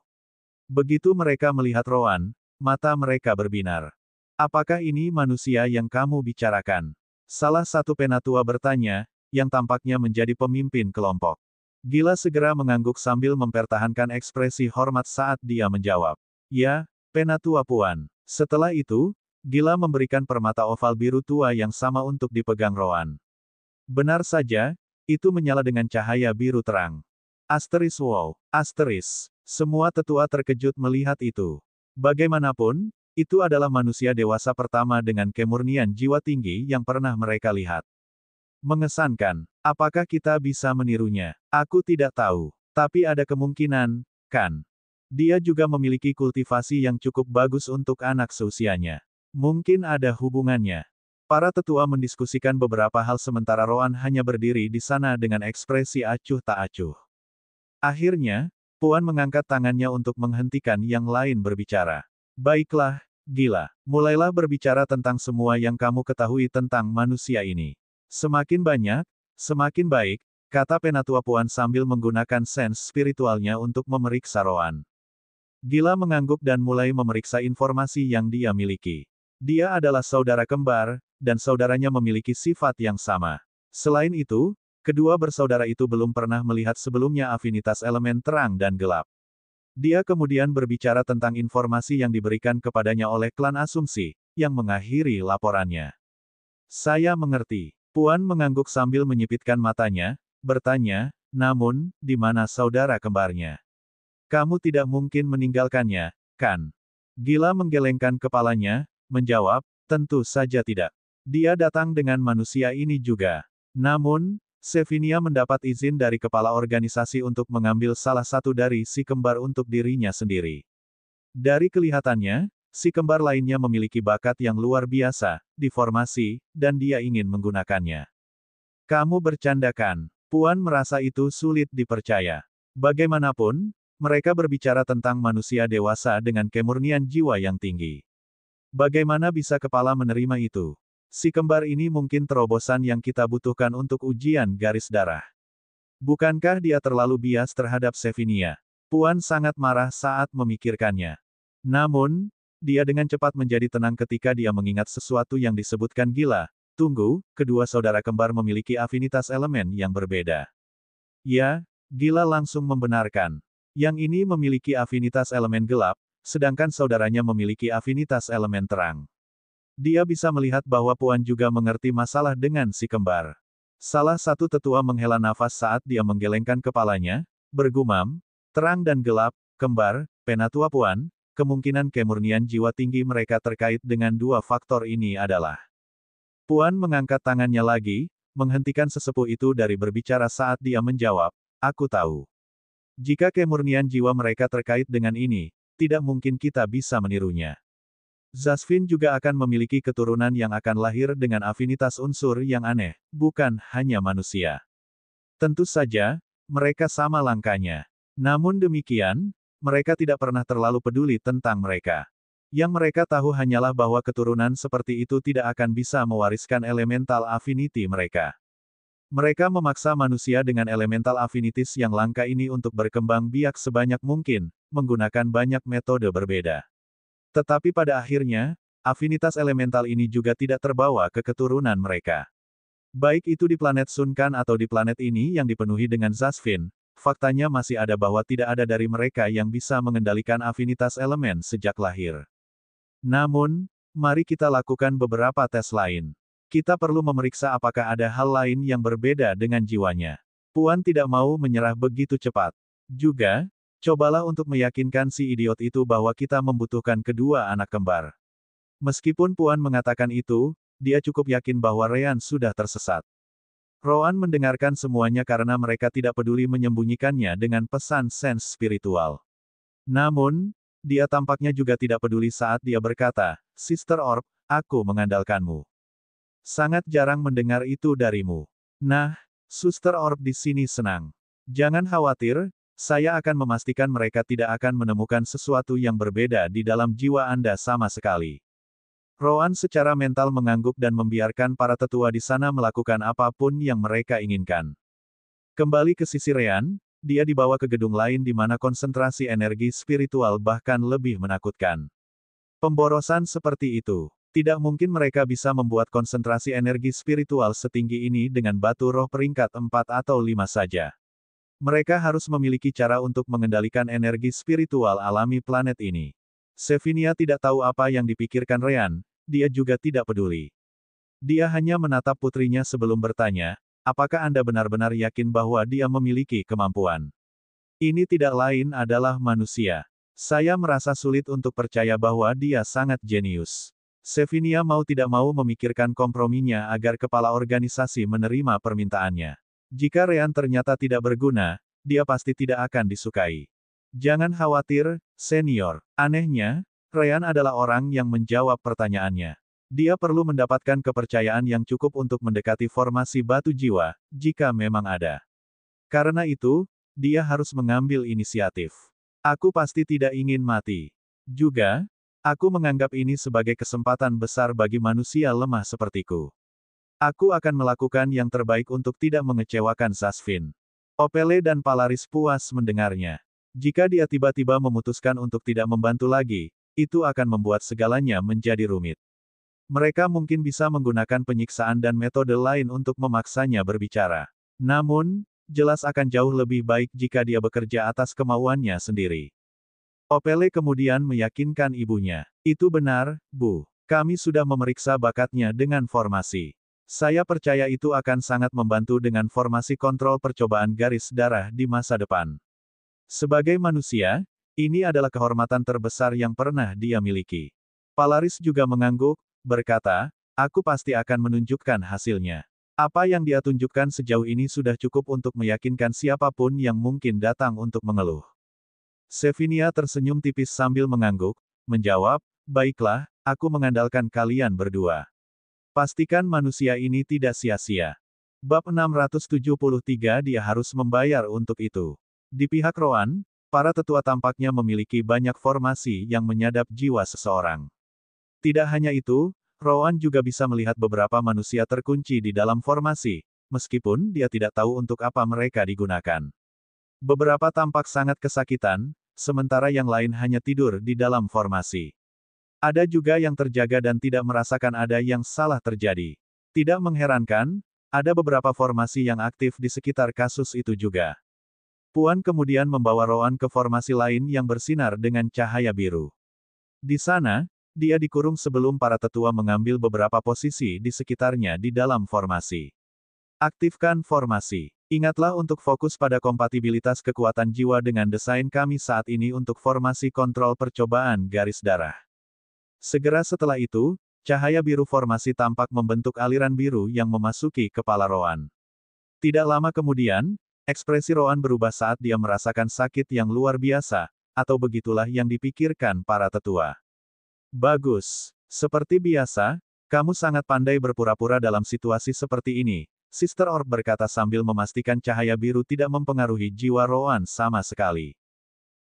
Begitu mereka melihat Roan, mata mereka berbinar. Apakah ini manusia yang kamu bicarakan? Salah satu penatua bertanya, yang tampaknya menjadi pemimpin kelompok. Gila segera mengangguk sambil mempertahankan ekspresi hormat saat dia menjawab. Ya, penatua Puan. Setelah itu, Gila memberikan permata oval biru tua yang sama untuk dipegang Roan. Benar saja, itu menyala dengan cahaya biru terang. Asteris wow, asteris. Semua tetua terkejut melihat itu. Bagaimanapun, itu adalah manusia dewasa pertama dengan kemurnian jiwa tinggi yang pernah mereka lihat. Mengesankan. Apakah kita bisa menirunya? Aku tidak tahu. Tapi ada kemungkinan, kan? Dia juga memiliki kultivasi yang cukup bagus untuk anak seusianya. Mungkin ada hubungannya. Para tetua mendiskusikan beberapa hal sementara Roan hanya berdiri di sana dengan ekspresi acuh tak acuh. Akhirnya, Puan mengangkat tangannya untuk menghentikan yang lain berbicara. Baiklah, Gila. Mulailah berbicara tentang semua yang kamu ketahui tentang manusia ini. Semakin banyak, semakin baik, kata penatua Puan sambil menggunakan sense spiritualnya untuk memeriksa Roan. Gila mengangguk dan mulai memeriksa informasi yang dia miliki. Dia adalah saudara kembar, dan saudaranya memiliki sifat yang sama. Selain itu, kedua bersaudara itu belum pernah melihat sebelumnya afinitas elemen terang dan gelap. Dia kemudian berbicara tentang informasi yang diberikan kepadanya oleh klan Asumsi, yang mengakhiri laporannya. Saya mengerti. Puan mengangguk sambil menyipitkan matanya, bertanya, namun, di mana saudara kembarnya? Kamu tidak mungkin meninggalkannya, kan? Gila menggelengkan kepalanya, menjawab, tentu saja tidak. Dia datang dengan manusia ini juga. Namun, Sevinia mendapat izin dari kepala organisasi untuk mengambil salah satu dari si kembar untuk dirinya sendiri. Dari kelihatannya, si kembar lainnya memiliki bakat yang luar biasa, di formasi, dan dia ingin menggunakannya. Kamu bercandakan. Puan merasa itu sulit dipercaya. Bagaimanapun, mereka berbicara tentang manusia dewasa dengan kemurnian jiwa yang tinggi. Bagaimana bisa kepala menerima itu? Si kembar ini mungkin terobosan yang kita butuhkan untuk ujian garis darah. Bukankah dia terlalu bias terhadap Sevinia? Puan sangat marah saat memikirkannya. Namun, dia dengan cepat menjadi tenang ketika dia mengingat sesuatu yang disebutkan gila. Tunggu, kedua saudara kembar memiliki afinitas elemen yang berbeda. Ya, gila langsung membenarkan. Yang ini memiliki afinitas elemen gelap, sedangkan saudaranya memiliki afinitas elemen terang. Dia bisa melihat bahwa Puan juga mengerti masalah dengan si kembar. Salah satu tetua menghela nafas saat dia menggelengkan kepalanya, bergumam, terang dan gelap, kembar, penatua Puan, kemungkinan kemurnian jiwa tinggi mereka terkait dengan dua faktor ini adalah. Puan mengangkat tangannya lagi, menghentikan sesepuh itu dari berbicara saat dia menjawab, aku tahu. Jika kemurnian jiwa mereka terkait dengan ini, tidak mungkin kita bisa menirunya. Zasvin juga akan memiliki keturunan yang akan lahir dengan afinitas unsur yang aneh, bukan hanya manusia. Tentu saja, mereka sama langkahnya. Namun demikian, mereka tidak pernah terlalu peduli tentang mereka. Yang mereka tahu hanyalah bahwa keturunan seperti itu tidak akan bisa mewariskan elemental affinity mereka. Mereka memaksa manusia dengan elemental affinities yang langka ini untuk berkembang biak sebanyak mungkin, menggunakan banyak metode berbeda. Tetapi pada akhirnya, afinitas elemental ini juga tidak terbawa ke keturunan mereka. Baik itu di planet Sunkan atau di planet ini yang dipenuhi dengan Zasvin, faktanya masih ada bahwa tidak ada dari mereka yang bisa mengendalikan afinitas elemen sejak lahir. Namun, mari kita lakukan beberapa tes lain. Kita perlu memeriksa apakah ada hal lain yang berbeda dengan jiwanya. Puan tidak mau menyerah begitu cepat. Juga, cobalah untuk meyakinkan si idiot itu bahwa kita membutuhkan kedua anak kembar. Meskipun Puan mengatakan itu, dia cukup yakin bahwa Ryan sudah tersesat. Roan mendengarkan semuanya karena mereka tidak peduli menyembunyikannya dengan pesan sense spiritual. Namun, dia tampaknya juga tidak peduli saat dia berkata, Sister Orb, aku mengandalkanmu. Sangat jarang mendengar itu darimu. Nah, Suster Orb di sini senang. Jangan khawatir, saya akan memastikan mereka tidak akan menemukan sesuatu yang berbeda di dalam jiwa Anda sama sekali. Roan secara mental mengangguk dan membiarkan para tetua di sana melakukan apapun yang mereka inginkan. Kembali ke sisi Ryan, dia dibawa ke gedung lain di mana konsentrasi energi spiritual bahkan lebih menakutkan. Pemborosan seperti itu. Tidak mungkin mereka bisa membuat konsentrasi energi spiritual setinggi ini dengan batu roh peringkat 4 atau 5 saja. Mereka harus memiliki cara untuk mengendalikan energi spiritual alami planet ini. Sevinia tidak tahu apa yang dipikirkan Ryan, dia juga tidak peduli. Dia hanya menatap putrinya sebelum bertanya, apakah Anda benar-benar yakin bahwa dia memiliki kemampuan? Ini tidak lain adalah manusia. Saya merasa sulit untuk percaya bahwa dia sangat jenius. Sevinia mau tidak mau memikirkan komprominya agar kepala organisasi menerima permintaannya. Jika Ryan ternyata tidak berguna, dia pasti tidak akan disukai. Jangan khawatir, senior. Anehnya, Ryan adalah orang yang menjawab pertanyaannya. Dia perlu mendapatkan kepercayaan yang cukup untuk mendekati formasi batu jiwa, jika memang ada. Karena itu, dia harus mengambil inisiatif. Aku pasti tidak ingin mati. Juga, aku menganggap ini sebagai kesempatan besar bagi manusia lemah sepertiku. Aku akan melakukan yang terbaik untuk tidak mengecewakan Zasvin. Opele dan Palaris puas mendengarnya. Jika dia tiba-tiba memutuskan untuk tidak membantu lagi, itu akan membuat segalanya menjadi rumit. Mereka mungkin bisa menggunakan penyiksaan dan metode lain untuk memaksanya berbicara. Namun, jelas akan jauh lebih baik jika dia bekerja atas kemauannya sendiri. Opele kemudian meyakinkan ibunya. Itu benar, Bu. Kami sudah memeriksa bakatnya dengan formasi. Saya percaya itu akan sangat membantu dengan formasi kontrol percobaan garis darah di masa depan. Sebagai manusia, ini adalah kehormatan terbesar yang pernah dia miliki. Polaris juga mengangguk, berkata, aku pasti akan menunjukkan hasilnya. Apa yang dia tunjukkan sejauh ini sudah cukup untuk meyakinkan siapapun yang mungkin datang untuk mengeluh. Sevinia tersenyum tipis sambil mengangguk, menjawab, baiklah, aku mengandalkan kalian berdua. Pastikan manusia ini tidak sia-sia. Bab 673 dia harus membayar untuk itu. Di pihak Roan, para tetua tampaknya memiliki banyak formasi yang menyadap jiwa seseorang. Tidak hanya itu, Roan juga bisa melihat beberapa manusia terkunci di dalam formasi, meskipun dia tidak tahu untuk apa mereka digunakan. Beberapa tampak sangat kesakitan, sementara yang lain hanya tidur di dalam formasi. Ada juga yang terjaga dan tidak merasakan ada yang salah terjadi. Tidak mengherankan, ada beberapa formasi yang aktif di sekitar kasus itu juga. Puan kemudian membawa Roan ke formasi lain yang bersinar dengan cahaya biru. Di sana, dia dikurung sebelum para tetua mengambil beberapa posisi di sekitarnya di dalam formasi. Aktifkan formasi. Ingatlah untuk fokus pada kompatibilitas kekuatan jiwa dengan desain kami saat ini untuk formasi kontrol percobaan garis darah. Segera setelah itu, cahaya biru formasi tampak membentuk aliran biru yang memasuki kepala Roan. Tidak lama kemudian, ekspresi Roan berubah saat dia merasakan sakit yang luar biasa, atau begitulah yang dipikirkan para tetua. Bagus. Seperti biasa, kamu sangat pandai berpura-pura dalam situasi seperti ini, Sister Orb berkata sambil memastikan cahaya biru tidak mempengaruhi jiwa Roan sama sekali.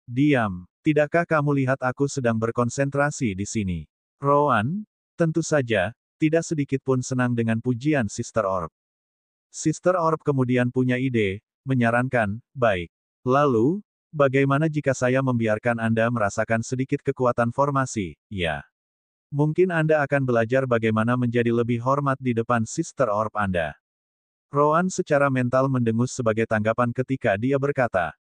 Diam. Tidakkah kamu lihat aku sedang berkonsentrasi di sini? Roan, tentu saja, tidak sedikit pun senang dengan pujian Sister Orb. Sister Orb kemudian punya ide, menyarankan, baik. Lalu, bagaimana jika saya membiarkan Anda merasakan sedikit kekuatan formasi, ya? Mungkin Anda akan belajar bagaimana menjadi lebih hormat di depan Sister Orb Anda. Roan secara mental mendengus sebagai tanggapan ketika dia berkata,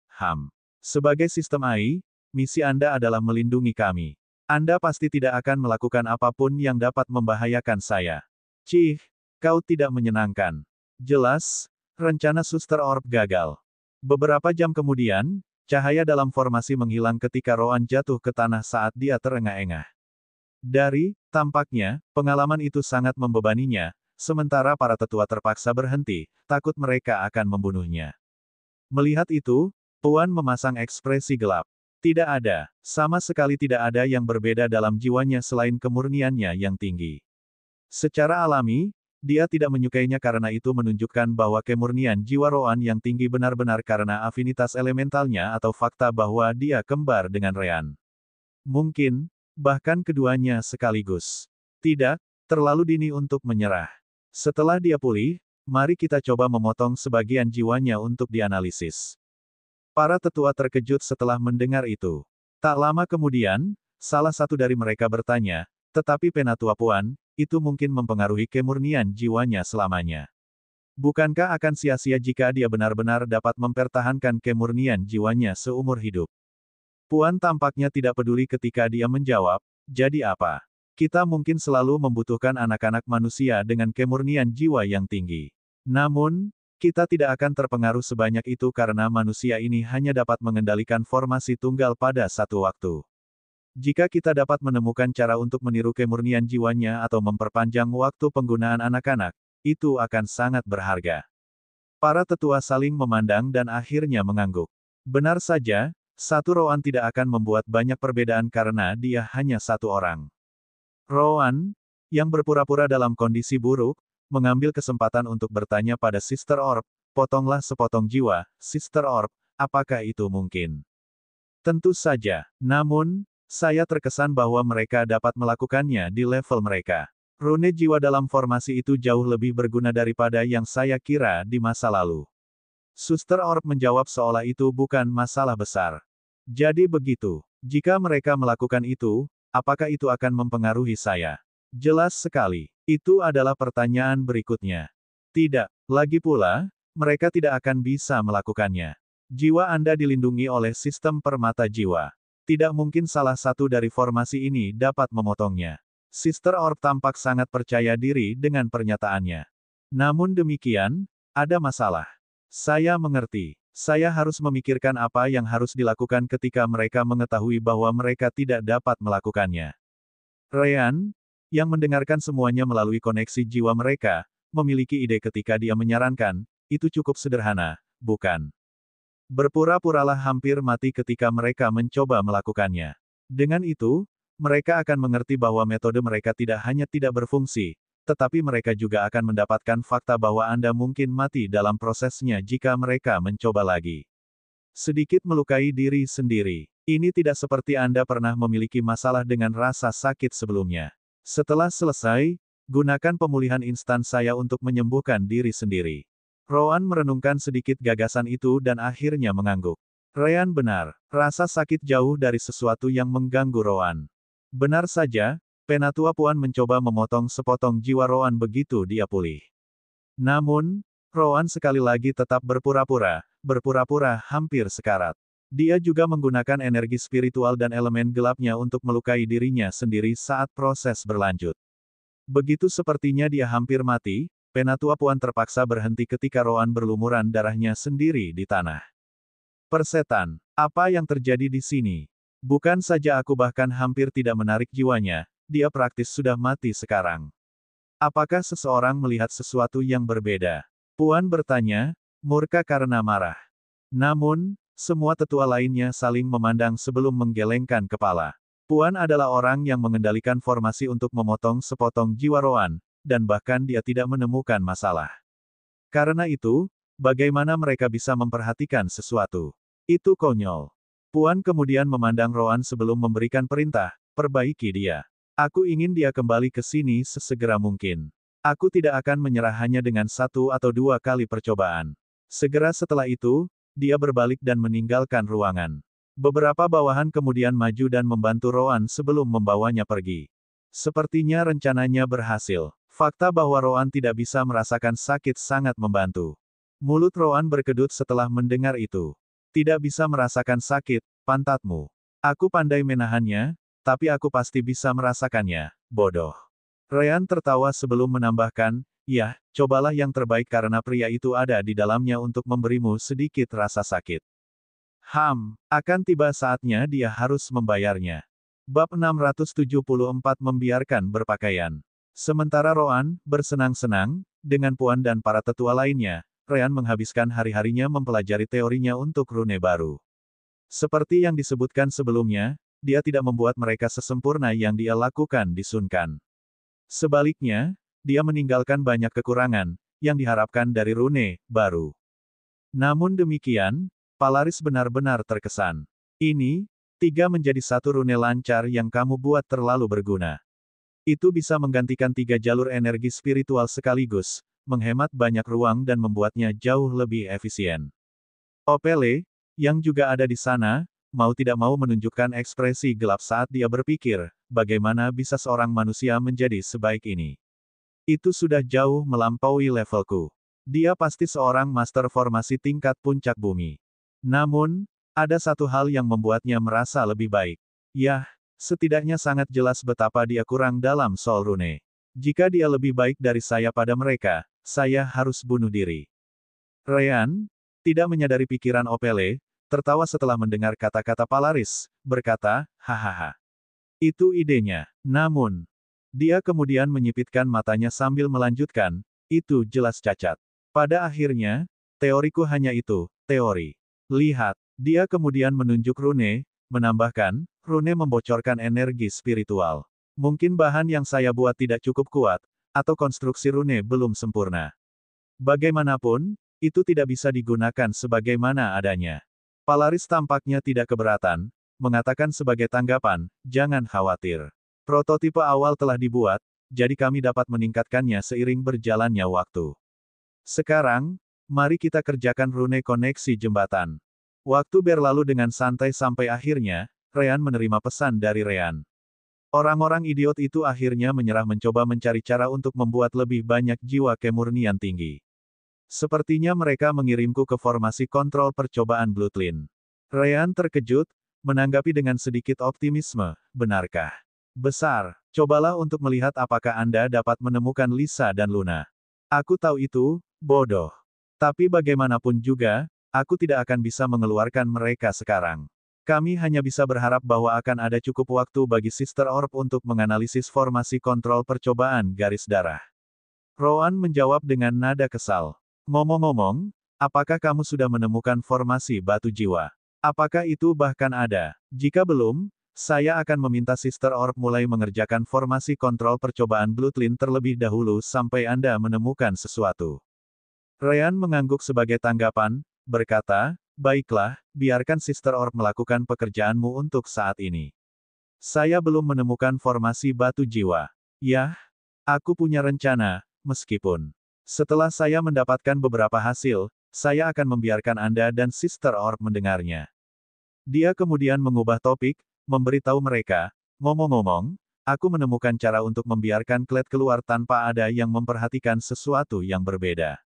sebagai sistem AI, misi Anda adalah melindungi kami. Anda pasti tidak akan melakukan apapun yang dapat membahayakan saya. Cih, kau tidak menyenangkan. Jelas, rencana Suster Orb gagal. Beberapa jam kemudian, cahaya dalam formasi menghilang ketika Roan jatuh ke tanah saat dia terengah-engah. Tampaknya, pengalaman itu sangat membebaninya, sementara para tetua terpaksa berhenti, takut mereka akan membunuhnya. Melihat itu, Puan memasang ekspresi gelap. Tidak ada, sama sekali tidak ada yang berbeda dalam jiwanya selain kemurniannya yang tinggi. Secara alami, dia tidak menyukainya karena itu menunjukkan bahwa kemurnian jiwa Roan yang tinggi benar-benar karena afinitas elementalnya atau fakta bahwa dia kembar dengan Rean. Mungkin, bahkan keduanya sekaligus. Tidak, terlalu dini untuk menyerah. Setelah dia pulih, mari kita coba memotong sebagian jiwanya untuk dianalisis. Para tetua terkejut setelah mendengar itu. Tak lama kemudian, salah satu dari mereka bertanya, tetapi Penatua Puan, itu mungkin mempengaruhi kemurnian jiwanya selamanya. Bukankah akan sia-sia jika dia benar-benar dapat mempertahankan kemurnian jiwanya seumur hidup? Puan tampaknya tidak peduli ketika dia menjawab, jadi apa? Kita mungkin selalu membutuhkan anak-anak manusia dengan kemurnian jiwa yang tinggi. Namun, kita tidak akan terpengaruh sebanyak itu karena manusia ini hanya dapat mengendalikan formasi tunggal pada satu waktu. Jika kita dapat menemukan cara untuk meniru kemurnian jiwanya atau memperpanjang waktu penggunaan anak-anak, itu akan sangat berharga. Para tetua saling memandang dan akhirnya mengangguk. Benar saja, satu Roan tidak akan membuat banyak perbedaan karena dia hanya satu orang. Roan, yang berpura-pura dalam kondisi buruk, mengambil kesempatan untuk bertanya pada Sister Orb, potonglah sepotong jiwa, Sister Orb, apakah itu mungkin? Tentu saja, namun, saya terkesan bahwa mereka dapat melakukannya di level mereka. Rune jiwa dalam formasi itu jauh lebih berguna daripada yang saya kira di masa lalu. Suster Orb menjawab seolah itu bukan masalah besar. Jadi begitu, jika mereka melakukan itu, apakah itu akan mempengaruhi saya? Jelas sekali. Itu adalah pertanyaan berikutnya. Tidak. Lagi pula, mereka tidak akan bisa melakukannya. Jiwa Anda dilindungi oleh sistem permata jiwa. Tidak mungkin salah satu dari formasi ini dapat memotongnya. Sister Orb tampak sangat percaya diri dengan pernyataannya. Namun demikian, ada masalah. Saya mengerti. Saya harus memikirkan apa yang harus dilakukan ketika mereka mengetahui bahwa mereka tidak dapat melakukannya. Ryan, yang mendengarkan semuanya melalui koneksi jiwa mereka, memiliki ide ketika dia menyarankan, itu cukup sederhana, bukan? Berpura-puralah hampir mati ketika mereka mencoba melakukannya. Dengan itu, mereka akan mengerti bahwa metode mereka tidak hanya tidak berfungsi, tetapi mereka juga akan mendapatkan fakta bahwa Anda mungkin mati dalam prosesnya jika mereka mencoba lagi. Sedikit melukai diri sendiri. Ini tidak seperti Anda pernah memiliki masalah dengan rasa sakit sebelumnya. Setelah selesai, gunakan pemulihan instan saya untuk menyembuhkan diri sendiri. Rowan merenungkan sedikit gagasan itu dan akhirnya mengangguk. Ryan benar, rasa sakit jauh dari sesuatu yang mengganggu Rowan. Benar saja, Penatua Puan mencoba memotong sepotong jiwa Rowan begitu dia pulih. Namun, Rowan sekali lagi tetap berpura-pura hampir sekarat. Dia juga menggunakan energi spiritual dan elemen gelapnya untuk melukai dirinya sendiri saat proses berlanjut. Begitu sepertinya dia hampir mati, Penatua Puan terpaksa berhenti ketika Rowan berlumuran darahnya sendiri di tanah. Persetan, apa yang terjadi di sini? Bukan saja aku bahkan hampir tidak menarik jiwanya, dia praktis sudah mati sekarang. Apakah seseorang melihat sesuatu yang berbeda? Puan bertanya, murka karena marah. Namun, semua tetua lainnya saling memandang sebelum menggelengkan kepala. Puan adalah orang yang mengendalikan formasi untuk memotong sepotong jiwa Rowan, dan bahkan dia tidak menemukan masalah. Karena itu, bagaimana mereka bisa memperhatikan sesuatu? Itu konyol. Puan kemudian memandang Rowan sebelum memberikan perintah, perbaiki dia. Aku ingin dia kembali ke sini sesegera mungkin. Aku tidak akan menyerah hanya dengan 1 atau 2 kali percobaan. Segera setelah itu, dia berbalik dan meninggalkan ruangan. Beberapa bawahan kemudian maju dan membantu Rowan sebelum membawanya pergi. Sepertinya rencananya berhasil. Fakta bahwa Rowan tidak bisa merasakan sakit sangat membantu. Mulut Rowan berkedut setelah mendengar itu. Tidak bisa merasakan sakit, pantatmu. Aku pandai menahannya, tapi aku pasti bisa merasakannya, bodoh. Ryan tertawa sebelum menambahkan, ya, cobalah yang terbaik karena pria itu ada di dalamnya untuk memberimu sedikit rasa sakit. Akan tiba saatnya dia harus membayarnya. Bab 674 membiarkan berpakaian. Sementara Rowan bersenang-senang dengan Puan dan para tetua lainnya, Ryan menghabiskan hari-harinya mempelajari teorinya untuk rune baru. Seperti yang disebutkan sebelumnya, dia tidak membuat mereka sesempurna yang dia lakukan di Sun Quan. Sebaliknya, dia meninggalkan banyak kekurangan, yang diharapkan dari rune baru. Namun demikian, Polaris benar-benar terkesan. Ini, 3 menjadi 1 rune lancar yang kamu buat terlalu berguna. Itu bisa menggantikan 3 jalur energi spiritual sekaligus, menghemat banyak ruang dan membuatnya jauh lebih efisien. Opele, yang juga ada di sana, mau tidak mau menunjukkan ekspresi gelap saat dia berpikir, bagaimana bisa seorang manusia menjadi sebaik ini. Itu sudah jauh melampaui levelku. Dia pasti seorang master formasi tingkat puncak bumi. Namun, ada satu hal yang membuatnya merasa lebih baik. Yah, setidaknya sangat jelas betapa dia kurang dalam soul rune. Jika dia lebih baik dari saya pada mereka, saya harus bunuh diri. Ryan, tidak menyadari pikiran Opele, tertawa setelah mendengar kata-kata Polaris, berkata, hahaha. Itu idenya. Namun, dia kemudian menyipitkan matanya sambil melanjutkan, itu jelas cacat. Pada akhirnya, teoriku hanya itu, teori. Lihat, dia kemudian menunjuk rune, menambahkan, rune membocorkan energi spiritual. Mungkin bahan yang saya buat tidak cukup kuat, atau konstruksi rune belum sempurna. Bagaimanapun, itu tidak bisa digunakan sebagaimana adanya. Polaris tampaknya tidak keberatan, mengatakan sebagai tanggapan, jangan khawatir. Prototipe awal telah dibuat, jadi kami dapat meningkatkannya seiring berjalannya waktu. Sekarang, mari kita kerjakan rune koneksi jembatan. Waktu berlalu dengan santai sampai akhirnya, Ryan menerima pesan dari Ryan. Orang-orang idiot itu akhirnya menyerah mencoba mencari cara untuk membuat lebih banyak jiwa kemurnian tinggi. Sepertinya mereka mengirimku ke formasi kontrol percobaan Bloodline. Ryan terkejut, menanggapi dengan sedikit optimisme, benarkah? Besar, cobalah untuk melihat apakah Anda dapat menemukan Lisa dan Luna. Aku tahu itu, bodoh. Tapi bagaimanapun juga, aku tidak akan bisa mengeluarkan mereka sekarang. Kami hanya bisa berharap bahwa akan ada cukup waktu bagi Sister Orb untuk menganalisis formasi kontrol percobaan garis darah. Rowan menjawab dengan nada kesal. Ngomong-ngomong, apakah kamu sudah menemukan formasi batu jiwa? Apakah itu bahkan ada? Jika belum, saya akan meminta Sister Orb mulai mengerjakan formasi kontrol percobaan Bloodline terlebih dahulu sampai Anda menemukan sesuatu. Ryan mengangguk sebagai tanggapan, berkata, baiklah, biarkan Sister Orb melakukan pekerjaanmu untuk saat ini. Saya belum menemukan formasi batu jiwa. Yah, aku punya rencana, meskipun. Setelah saya mendapatkan beberapa hasil, saya akan membiarkan Anda dan Sister Orb mendengarnya. Dia kemudian mengubah topik, memberitahu mereka, ngomong-ngomong, aku menemukan cara untuk membiarkan Kled keluar tanpa ada yang memperhatikan sesuatu yang berbeda.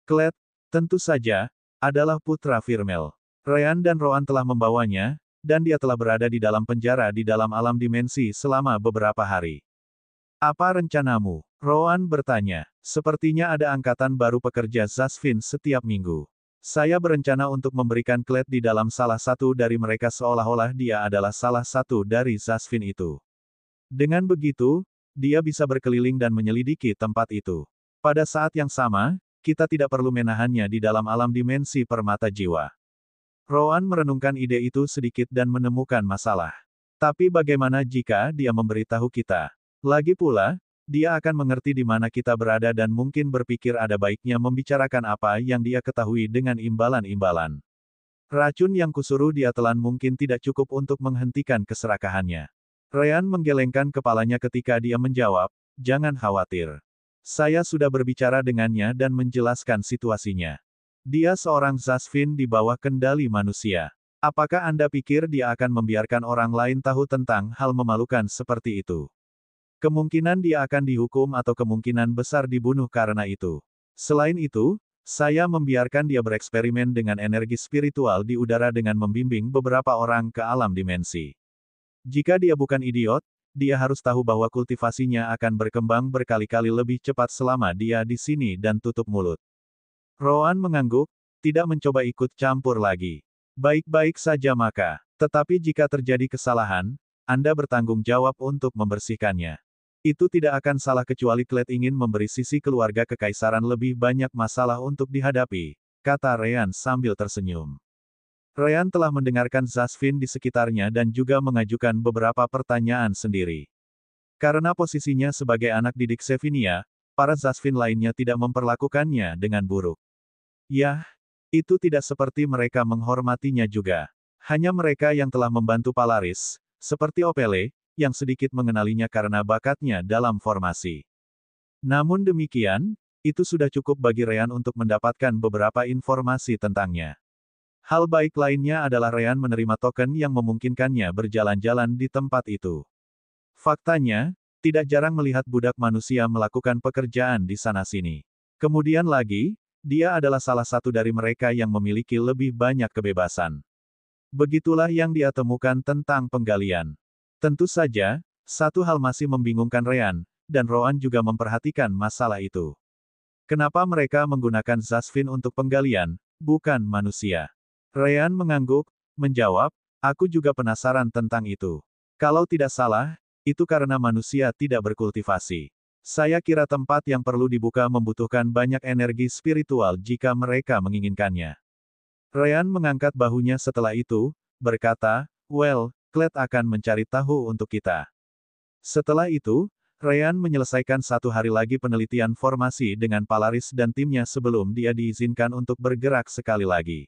Kled, tentu saja, adalah putra Firmel. Ryan dan Rowan telah membawanya, dan dia telah berada di dalam penjara di dalam alam dimensi selama beberapa hari. Apa rencanamu? Rowan bertanya. Sepertinya ada angkatan baru pekerja Zasvin setiap minggu. Saya berencana untuk memberikan Kled di dalam salah satu dari mereka seolah-olah dia adalah salah satu dari Zasvin itu. Dengan begitu, dia bisa berkeliling dan menyelidiki tempat itu. Pada saat yang sama, kita tidak perlu menahannya di dalam alam dimensi permata jiwa. Rowan merenungkan ide itu sedikit dan menemukan masalah. Tapi bagaimana jika dia memberitahu kita? Lagi pula, dia akan mengerti di mana kita berada dan mungkin berpikir ada baiknya membicarakan apa yang dia ketahui dengan imbalan-imbalan. Racun yang kusuruh dia telan mungkin tidak cukup untuk menghentikan keserakahannya. Ryan menggelengkan kepalanya ketika dia menjawab, jangan khawatir. Saya sudah berbicara dengannya dan menjelaskan situasinya. Dia seorang Zasvin di bawah kendali manusia. Apakah Anda pikir dia akan membiarkan orang lain tahu tentang hal memalukan seperti itu? Kemungkinan dia akan dihukum atau kemungkinan besar dibunuh karena itu. Selain itu, saya membiarkan dia bereksperimen dengan energi spiritual di udara dengan membimbing beberapa orang ke alam dimensi. Jika dia bukan idiot, dia harus tahu bahwa kultivasinya akan berkembang berkali-kali lebih cepat selama dia di sini dan tutup mulut. Rowan mengangguk, tidak mencoba ikut campur lagi. Baik-baik saja maka, tetapi jika terjadi kesalahan, Anda bertanggung jawab untuk membersihkannya. Itu tidak akan salah kecuali Kled ingin memberi sisi keluarga kekaisaran lebih banyak masalah untuk dihadapi, kata Ryan sambil tersenyum. Ryan telah mendengarkan Zasvin di sekitarnya dan juga mengajukan beberapa pertanyaan sendiri. Karena posisinya sebagai anak didik Sevinia, para Zasvin lainnya tidak memperlakukannya dengan buruk. Yah, itu tidak seperti mereka menghormatinya juga. Hanya mereka yang telah membantu Polaris, seperti Opele, yang sedikit mengenalinya karena bakatnya dalam formasi. Namun demikian, itu sudah cukup bagi Ryan untuk mendapatkan beberapa informasi tentangnya. Hal baik lainnya adalah Ryan menerima token yang memungkinkannya berjalan-jalan di tempat itu. Faktanya, tidak jarang melihat budak manusia melakukan pekerjaan di sana-sini. Kemudian lagi, dia adalah salah satu dari mereka yang memiliki lebih banyak kebebasan. Begitulah yang dia temukan tentang penggalian. Tentu saja, satu hal masih membingungkan Ryan, dan Rowan juga memperhatikan masalah itu. Kenapa mereka menggunakan Zasvin untuk penggalian, bukan manusia? Ryan mengangguk, menjawab, aku juga penasaran tentang itu. Kalau tidak salah, itu karena manusia tidak berkultivasi. Saya kira tempat yang perlu dibuka membutuhkan banyak energi spiritual jika mereka menginginkannya. Ryan mengangkat bahunya setelah itu, berkata, well, Kled akan mencari tahu untuk kita. Setelah itu, Ryan menyelesaikan satu hari lagi penelitian formasi dengan Polaris dan timnya sebelum dia diizinkan untuk bergerak sekali lagi.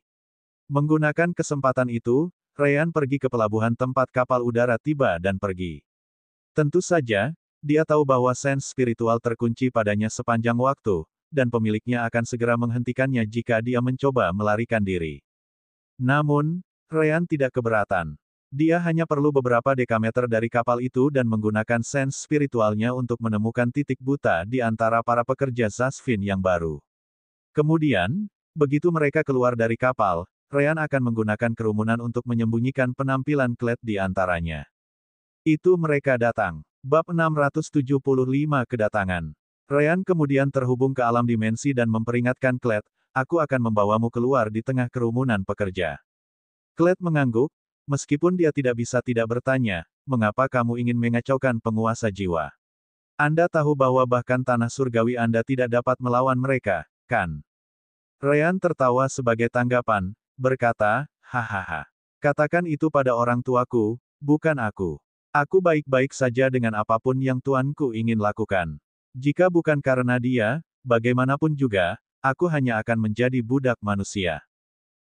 Menggunakan kesempatan itu, Ryan pergi ke pelabuhan tempat kapal udara tiba dan pergi. Tentu saja, dia tahu bahwa sens spiritual terkunci padanya sepanjang waktu, dan pemiliknya akan segera menghentikannya jika dia mencoba melarikan diri. Namun, Ryan tidak keberatan. Dia hanya perlu beberapa dekameter dari kapal itu dan menggunakan sense spiritualnya untuk menemukan titik buta di antara para pekerja Zasvin yang baru. Kemudian, begitu mereka keluar dari kapal, Ryan akan menggunakan kerumunan untuk menyembunyikan penampilan Kled di antaranya. Itu mereka datang. Bab 675 Kedatangan. Ryan kemudian terhubung ke alam dimensi dan memperingatkan Kled, aku akan membawamu keluar di tengah kerumunan pekerja. Kled mengangguk, meskipun dia tidak bisa tidak bertanya, mengapa kamu ingin mengacaukan penguasa jiwa? Anda tahu bahwa bahkan tanah surgawi Anda tidak dapat melawan mereka, kan? Ryan tertawa sebagai tanggapan, berkata, hahaha. Katakan itu pada orang tuaku, bukan aku. Aku baik-baik saja dengan apapun yang tuanku ingin lakukan. Jika bukan karena dia, bagaimanapun juga, aku hanya akan menjadi budak manusia.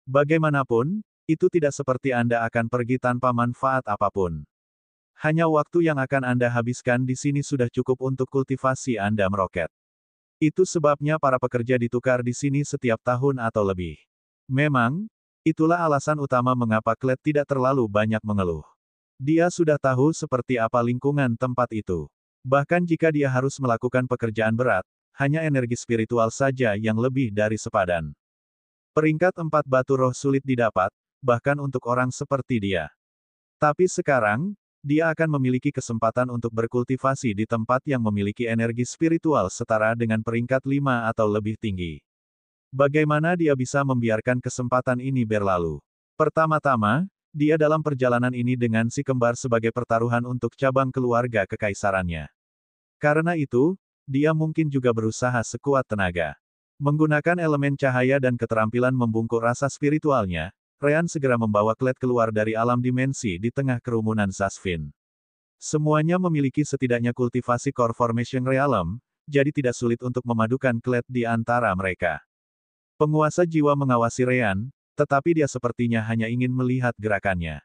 Bagaimanapun, itu tidak seperti Anda akan pergi tanpa manfaat apapun. Hanya waktu yang akan Anda habiskan di sini sudah cukup untuk kultivasi Anda meroket. Itu sebabnya para pekerja ditukar di sini setiap tahun atau lebih. Memang, itulah alasan utama mengapa Kled tidak terlalu banyak mengeluh. Dia sudah tahu seperti apa lingkungan tempat itu. Bahkan jika dia harus melakukan pekerjaan berat, hanya energi spiritual saja yang lebih dari sepadan. Peringkat 4 batu roh sulit didapat, bahkan untuk orang seperti dia. Tapi sekarang, dia akan memiliki kesempatan untuk berkultivasi di tempat yang memiliki energi spiritual setara dengan peringkat 5 atau lebih tinggi. Bagaimana dia bisa membiarkan kesempatan ini berlalu? Pertama-tama, dia dalam perjalanan ini dengan si kembar sebagai pertaruhan untuk cabang keluarga kekaisarannya. Karena itu, dia mungkin juga berusaha sekuat tenaga. Menggunakan elemen cahaya dan keterampilan membungkuk rasa spiritualnya, Ryan segera membawa Kled keluar dari alam dimensi di tengah kerumunan Zasvin. Semuanya memiliki setidaknya kultivasi core formation realm, jadi tidak sulit untuk memadukan Kled di antara mereka. Penguasa jiwa mengawasi Ryan, tetapi dia sepertinya hanya ingin melihat gerakannya.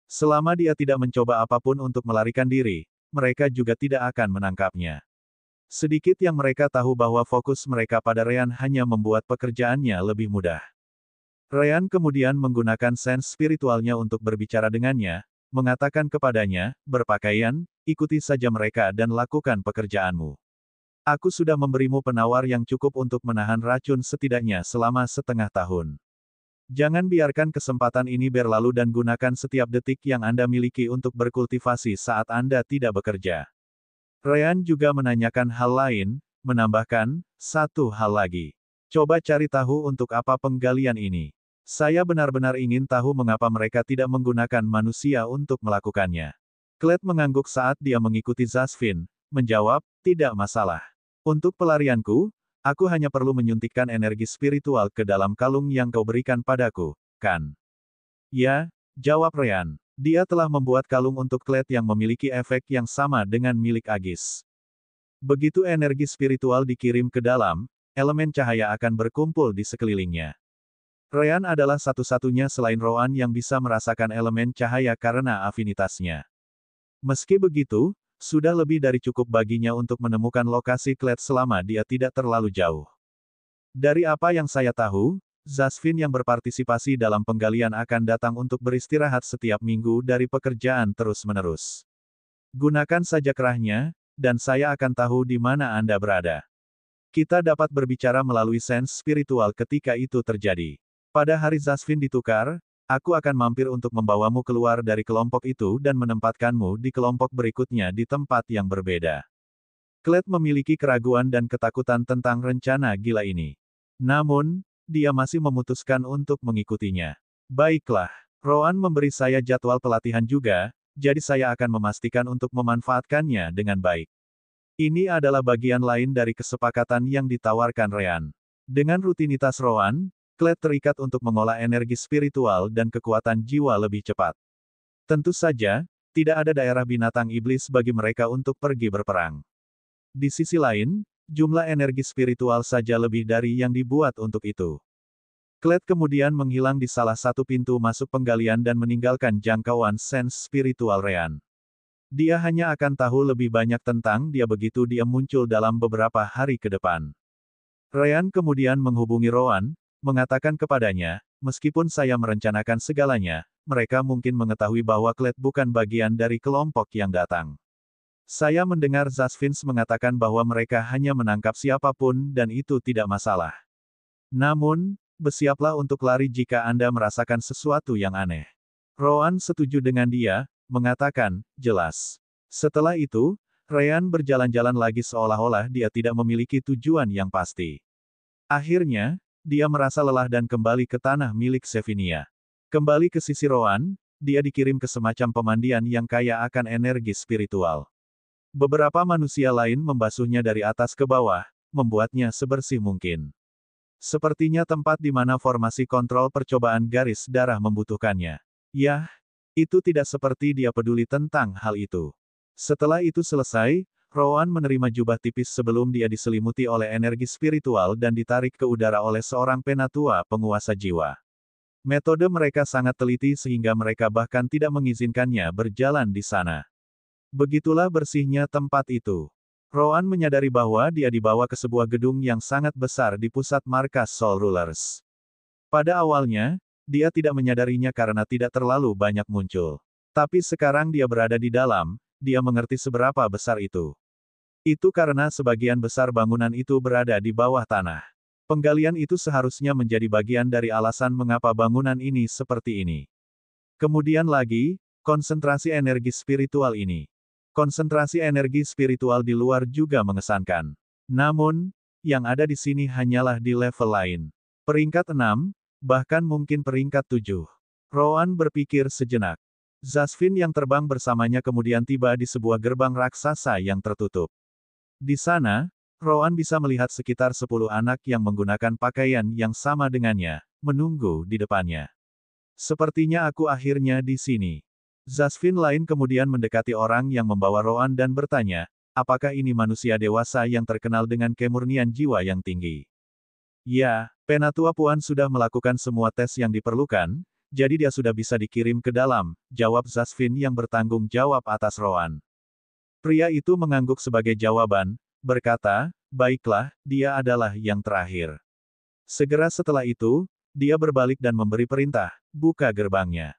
Selama dia tidak mencoba apapun untuk melarikan diri, mereka juga tidak akan menangkapnya. Sedikit yang mereka tahu bahwa fokus mereka pada Ryan hanya membuat pekerjaannya lebih mudah. Ryan kemudian menggunakan sense spiritualnya untuk berbicara dengannya, mengatakan kepadanya, berpakaian, ikuti saja mereka dan lakukan pekerjaanmu. Aku sudah memberimu penawar yang cukup untuk menahan racun setidaknya selama setengah tahun. Jangan biarkan kesempatan ini berlalu dan gunakan setiap detik yang Anda miliki untuk berkultivasi saat Anda tidak bekerja. Ryan juga menanyakan hal lain, menambahkan, satu hal lagi. Coba cari tahu untuk apa penggalian ini. Saya benar-benar ingin tahu mengapa mereka tidak menggunakan manusia untuk melakukannya. Kled mengangguk saat dia mengikuti Zasvin, menjawab, tidak masalah. Untuk pelarianku, aku hanya perlu menyuntikkan energi spiritual ke dalam kalung yang kau berikan padaku, kan? Ya, jawab Ryan. Dia telah membuat kalung untuk Kled yang memiliki efek yang sama dengan milik Agis. Begitu energi spiritual dikirim ke dalam, elemen cahaya akan berkumpul di sekelilingnya. Ryan adalah satu-satunya selain Roan yang bisa merasakan elemen cahaya karena afinitasnya. Meski begitu, sudah lebih dari cukup baginya untuk menemukan lokasi Kled selama dia tidak terlalu jauh. Dari apa yang saya tahu, Zasvin yang berpartisipasi dalam penggalian akan datang untuk beristirahat setiap minggu dari pekerjaan terus-menerus. Gunakan saja kerahnya, dan saya akan tahu di mana Anda berada. Kita dapat berbicara melalui sense spiritual ketika itu terjadi. Pada hari Zasvin ditukar, aku akan mampir untuk membawamu keluar dari kelompok itu dan menempatkanmu di kelompok berikutnya di tempat yang berbeda. Kled memiliki keraguan dan ketakutan tentang rencana gila ini. Namun, dia masih memutuskan untuk mengikutinya. Baiklah, Roan memberi saya jadwal pelatihan juga, jadi saya akan memastikan untuk memanfaatkannya dengan baik. Ini adalah bagian lain dari kesepakatan yang ditawarkan Ryan. Dengan rutinitas Roan, Kled terikat untuk mengolah energi spiritual dan kekuatan jiwa lebih cepat. Tentu saja, tidak ada daerah binatang iblis bagi mereka untuk pergi berperang. Di sisi lain, jumlah energi spiritual saja lebih dari yang dibuat untuk itu. Kled kemudian menghilang di salah satu pintu masuk penggalian dan meninggalkan jangkauan sense spiritual Ryan. Dia hanya akan tahu lebih banyak tentang dia begitu dia muncul dalam beberapa hari ke depan. Ryan kemudian menghubungi Roan, mengatakan kepadanya, meskipun saya merencanakan segalanya, mereka mungkin mengetahui bahwa Kled bukan bagian dari kelompok yang datang. Saya mendengar Zasvins mengatakan bahwa mereka hanya menangkap siapapun dan itu tidak masalah. Namun, bersiaplah untuk lari jika Anda merasakan sesuatu yang aneh. Rowan setuju dengan dia, mengatakan, jelas. Setelah itu, Ryan berjalan-jalan lagi seolah-olah dia tidak memiliki tujuan yang pasti. Akhirnya, dia merasa lelah dan kembali ke tanah milik Sevinia. Kembali ke sisi Rowan, dia dikirim ke semacam pemandian yang kaya akan energi spiritual. Beberapa manusia lain membasuhnya dari atas ke bawah, membuatnya sebersih mungkin. Sepertinya tempat di mana formasi kontrol percobaan garis darah membutuhkannya. Yah, itu tidak seperti dia peduli tentang hal itu. Setelah itu selesai, Rowan menerima jubah tipis sebelum dia diselimuti oleh energi spiritual dan ditarik ke udara oleh seorang penatua penguasa jiwa. Metode mereka sangat teliti sehingga mereka bahkan tidak mengizinkannya berjalan di sana. Begitulah bersihnya tempat itu. Rowan menyadari bahwa dia dibawa ke sebuah gedung yang sangat besar di pusat markas Soul Rulers. Pada awalnya, dia tidak menyadarinya karena tidak terlalu banyak muncul. Tapi sekarang dia berada di dalam, dia mengerti seberapa besar itu. Itu karena sebagian besar bangunan itu berada di bawah tanah. Penggalian itu seharusnya menjadi bagian dari alasan mengapa bangunan ini seperti ini. Kemudian lagi, konsentrasi energi spiritual ini. Konsentrasi energi spiritual di luar juga mengesankan. Namun, yang ada di sini hanyalah di level lain. Peringkat 6, bahkan mungkin peringkat 7. Rowan berpikir sejenak. Zasvin yang terbang bersamanya kemudian tiba di sebuah gerbang raksasa yang tertutup. Di sana, Rowan bisa melihat sekitar 10 anak yang menggunakan pakaian yang sama dengannya, menunggu di depannya. Sepertinya aku akhirnya di sini. Zasvin lain kemudian mendekati orang yang membawa Rowan dan bertanya, apakah ini manusia dewasa yang terkenal dengan kemurnian jiwa yang tinggi? Ya, Penatua Puan sudah melakukan semua tes yang diperlukan, jadi dia sudah bisa dikirim ke dalam, jawab Zasvin yang bertanggung jawab atas Rowan. Pria itu mengangguk sebagai jawaban, berkata, baiklah, dia adalah yang terakhir. Segera setelah itu, dia berbalik dan memberi perintah, buka gerbangnya.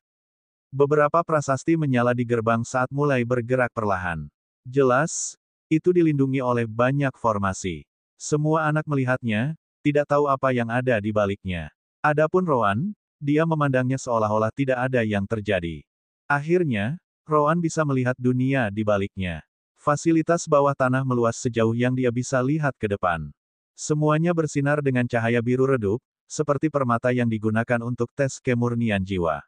Beberapa prasasti menyala di gerbang saat mulai bergerak perlahan. Jelas, itu dilindungi oleh banyak formasi. Semua anak melihatnya, tidak tahu apa yang ada di baliknya. Adapun Rowan, dia memandangnya seolah-olah tidak ada yang terjadi. Akhirnya, Rowan bisa melihat dunia di baliknya. Fasilitas bawah tanah meluas sejauh yang dia bisa lihat ke depan. Semuanya bersinar dengan cahaya biru redup, seperti permata yang digunakan untuk tes kemurnian jiwa.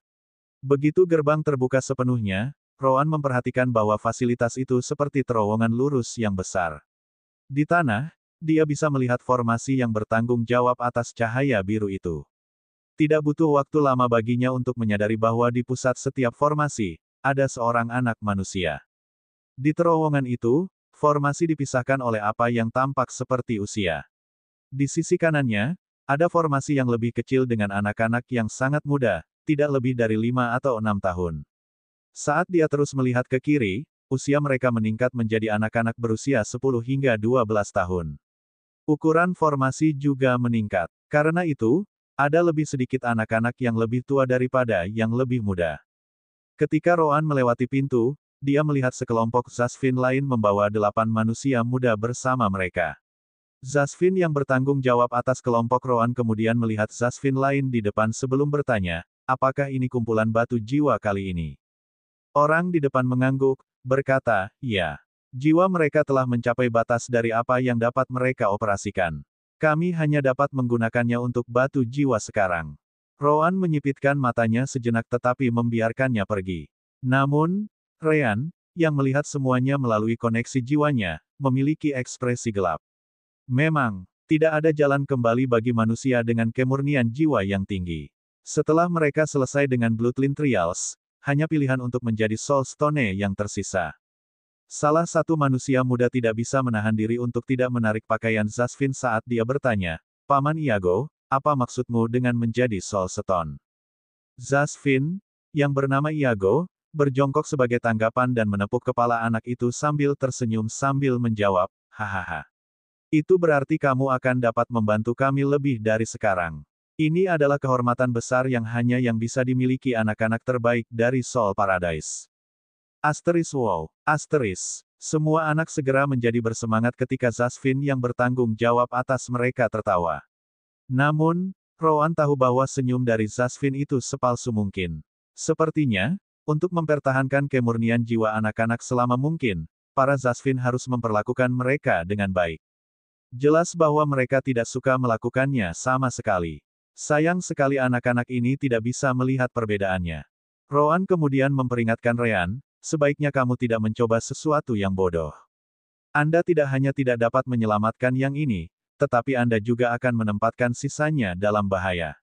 Begitu gerbang terbuka sepenuhnya, Rowan memperhatikan bahwa fasilitas itu seperti terowongan lurus yang besar. Di tanah, dia bisa melihat formasi yang bertanggung jawab atas cahaya biru itu. Tidak butuh waktu lama baginya untuk menyadari bahwa di pusat setiap formasi, ada seorang anak manusia. Di terowongan itu, formasi dipisahkan oleh apa yang tampak seperti usia. Di sisi kanannya, ada formasi yang lebih kecil dengan anak-anak yang sangat muda, tidak lebih dari 5 atau 6 tahun. Saat dia terus melihat ke kiri, usia mereka meningkat menjadi anak-anak berusia 10 hingga 12 tahun. Ukuran formasi juga meningkat. Karena itu, ada lebih sedikit anak-anak yang lebih tua daripada yang lebih muda. Ketika Rowan melewati pintu, dia melihat sekelompok Zasvin lain membawa 8 manusia muda bersama mereka. Zasvin yang bertanggung jawab atas kelompok Rowan kemudian melihat Zasvin lain di depan sebelum bertanya, apakah ini kumpulan batu jiwa kali ini? Orang di depan mengangguk, berkata, ya. Jiwa mereka telah mencapai batas dari apa yang dapat mereka operasikan. Kami hanya dapat menggunakannya untuk batu jiwa sekarang. Rowan menyipitkan matanya sejenak tetapi membiarkannya pergi. Namun, Ryan, yang melihat semuanya melalui koneksi jiwanya, memiliki ekspresi gelap. Memang, tidak ada jalan kembali bagi manusia dengan kemurnian jiwa yang tinggi. Setelah mereka selesai dengan Bloodline Trials, hanya pilihan untuk menjadi Soul Stone yang tersisa. Salah satu manusia muda tidak bisa menahan diri untuk tidak menarik pakaian Zasvin saat dia bertanya, Paman Iago, apa maksudmu dengan menjadi Soul Stone? Zasvin, yang bernama Iago, berjongkok sebagai tanggapan dan menepuk kepala anak itu sambil tersenyum sambil menjawab, hahaha. Itu berarti kamu akan dapat membantu kami lebih dari sekarang. Ini adalah kehormatan besar yang hanya yang bisa dimiliki anak-anak terbaik dari Soul Paradise. Asteris wow, asteris. Semua anak segera menjadi bersemangat ketika Zasvin yang bertanggung jawab atas mereka tertawa. Namun, Rowan tahu bahwa senyum dari Zasvin itu sepalsu mungkin. Sepertinya, untuk mempertahankan kemurnian jiwa anak-anak selama mungkin, para Zasvin harus memperlakukan mereka dengan baik. Jelas bahwa mereka tidak suka melakukannya sama sekali. Sayang sekali anak-anak ini tidak bisa melihat perbedaannya. Rowan kemudian memperingatkan Ryan, sebaiknya kamu tidak mencoba sesuatu yang bodoh. Anda tidak hanya tidak dapat menyelamatkan yang ini, tetapi Anda juga akan menempatkan sisanya dalam bahaya.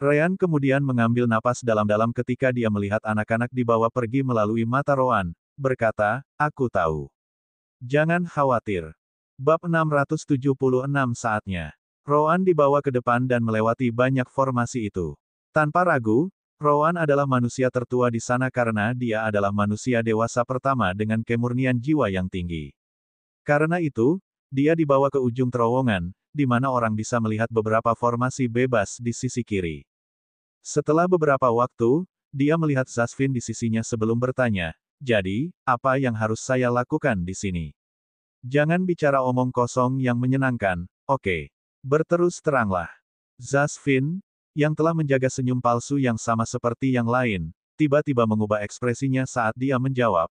Ryan kemudian mengambil napas dalam-dalam ketika dia melihat anak-anak dibawa pergi melalui mata Rowan, berkata, aku tahu. Jangan khawatir. Bab 676 saatnya. Rowan dibawa ke depan dan melewati banyak formasi itu. Tanpa ragu, Rowan adalah manusia tertua di sana karena dia adalah manusia dewasa pertama dengan kemurnian jiwa yang tinggi. Karena itu, dia dibawa ke ujung terowongan, di mana orang bisa melihat beberapa formasi bebas di sisi kiri. Setelah beberapa waktu, dia melihat Zasvin di sisinya sebelum bertanya, jadi, apa yang harus saya lakukan di sini? Jangan bicara omong kosong yang menyenangkan, oke. Berterus teranglah. Zasvin, yang telah menjaga senyum palsu yang sama seperti yang lain, tiba-tiba mengubah ekspresinya saat dia menjawab,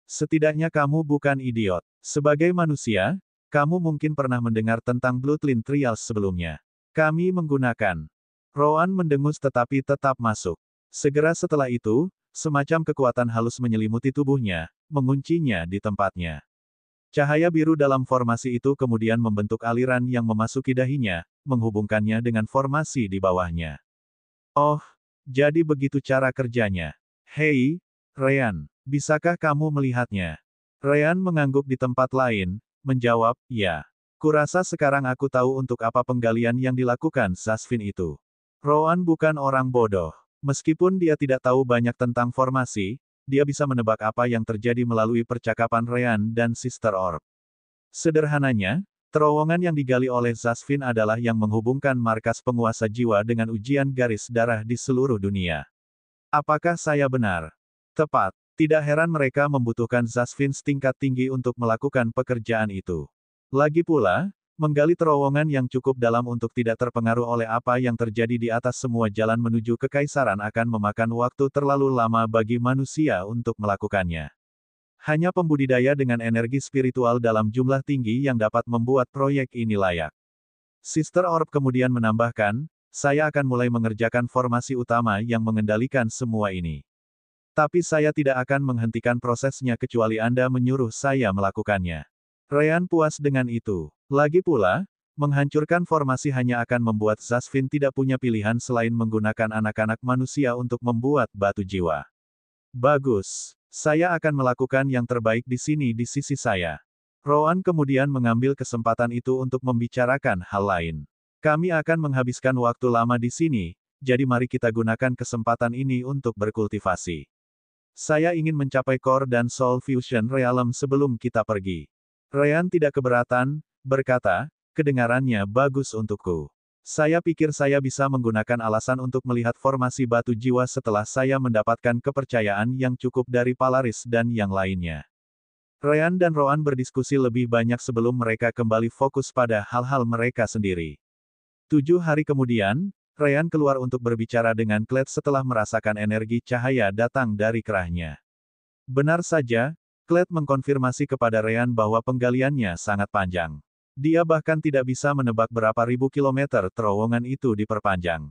Setidaknya kamu bukan idiot. Sebagai manusia, kamu mungkin pernah mendengar tentang Bloodline Trials sebelumnya. Kami menggunakan. Rowan mendengus tetapi tetap masuk. Segera setelah itu, semacam kekuatan halus menyelimuti tubuhnya, menguncinya di tempatnya. Cahaya biru dalam formasi itu kemudian membentuk aliran yang memasuki dahinya, menghubungkannya dengan formasi di bawahnya. Oh, jadi begitu cara kerjanya. Hei, Ryan, bisakah kamu melihatnya? Ryan mengangguk di tempat lain, menjawab, ya. Kurasa sekarang aku tahu untuk apa penggalian yang dilakukan Zasvin itu. Rowan bukan orang bodoh. Meskipun dia tidak tahu banyak tentang formasi, dia bisa menebak apa yang terjadi melalui percakapan Ryan dan Sister Orb. Sederhananya, terowongan yang digali oleh Zasvin adalah yang menghubungkan markas penguasa jiwa dengan ujian garis darah di seluruh dunia. Apakah saya benar? Tepat. Tidak heran mereka membutuhkan Zasvin tingkat tinggi untuk melakukan pekerjaan itu. Lagi pula, menggali terowongan yang cukup dalam untuk tidak terpengaruh oleh apa yang terjadi di atas semua jalan menuju kekaisaran akan memakan waktu terlalu lama bagi manusia untuk melakukannya. Hanya pembudidaya dengan energi spiritual dalam jumlah tinggi yang dapat membuat proyek ini layak. Sister Orb kemudian menambahkan, saya akan mulai mengerjakan formasi utama yang mengendalikan semua ini. Tapi saya tidak akan menghentikan prosesnya kecuali Anda menyuruh saya melakukannya. Ryan puas dengan itu. Lagi pula, menghancurkan formasi hanya akan membuat Zasvin tidak punya pilihan selain menggunakan anak-anak manusia untuk membuat batu jiwa. Bagus. Saya akan melakukan yang terbaik di sini di sisi saya. Rowan kemudian mengambil kesempatan itu untuk membicarakan hal lain. Kami akan menghabiskan waktu lama di sini, jadi mari kita gunakan kesempatan ini untuk berkultivasi. Saya ingin mencapai Core dan Soul Fusion Realm sebelum kita pergi. Ryan tidak keberatan, berkata, kedengarannya bagus untukku. Saya pikir saya bisa menggunakan alasan untuk melihat formasi batu jiwa setelah saya mendapatkan kepercayaan yang cukup dari Polaris dan yang lainnya. Ryan dan Rowan berdiskusi lebih banyak sebelum mereka kembali fokus pada hal-hal mereka sendiri. 7 hari kemudian, Ryan keluar untuk berbicara dengan Kled setelah merasakan energi cahaya datang dari kerahnya. Benar saja, Kled mengkonfirmasi kepada Ryan bahwa penggaliannya sangat panjang. Dia bahkan tidak bisa menebak berapa ribu kilometer terowongan itu diperpanjang.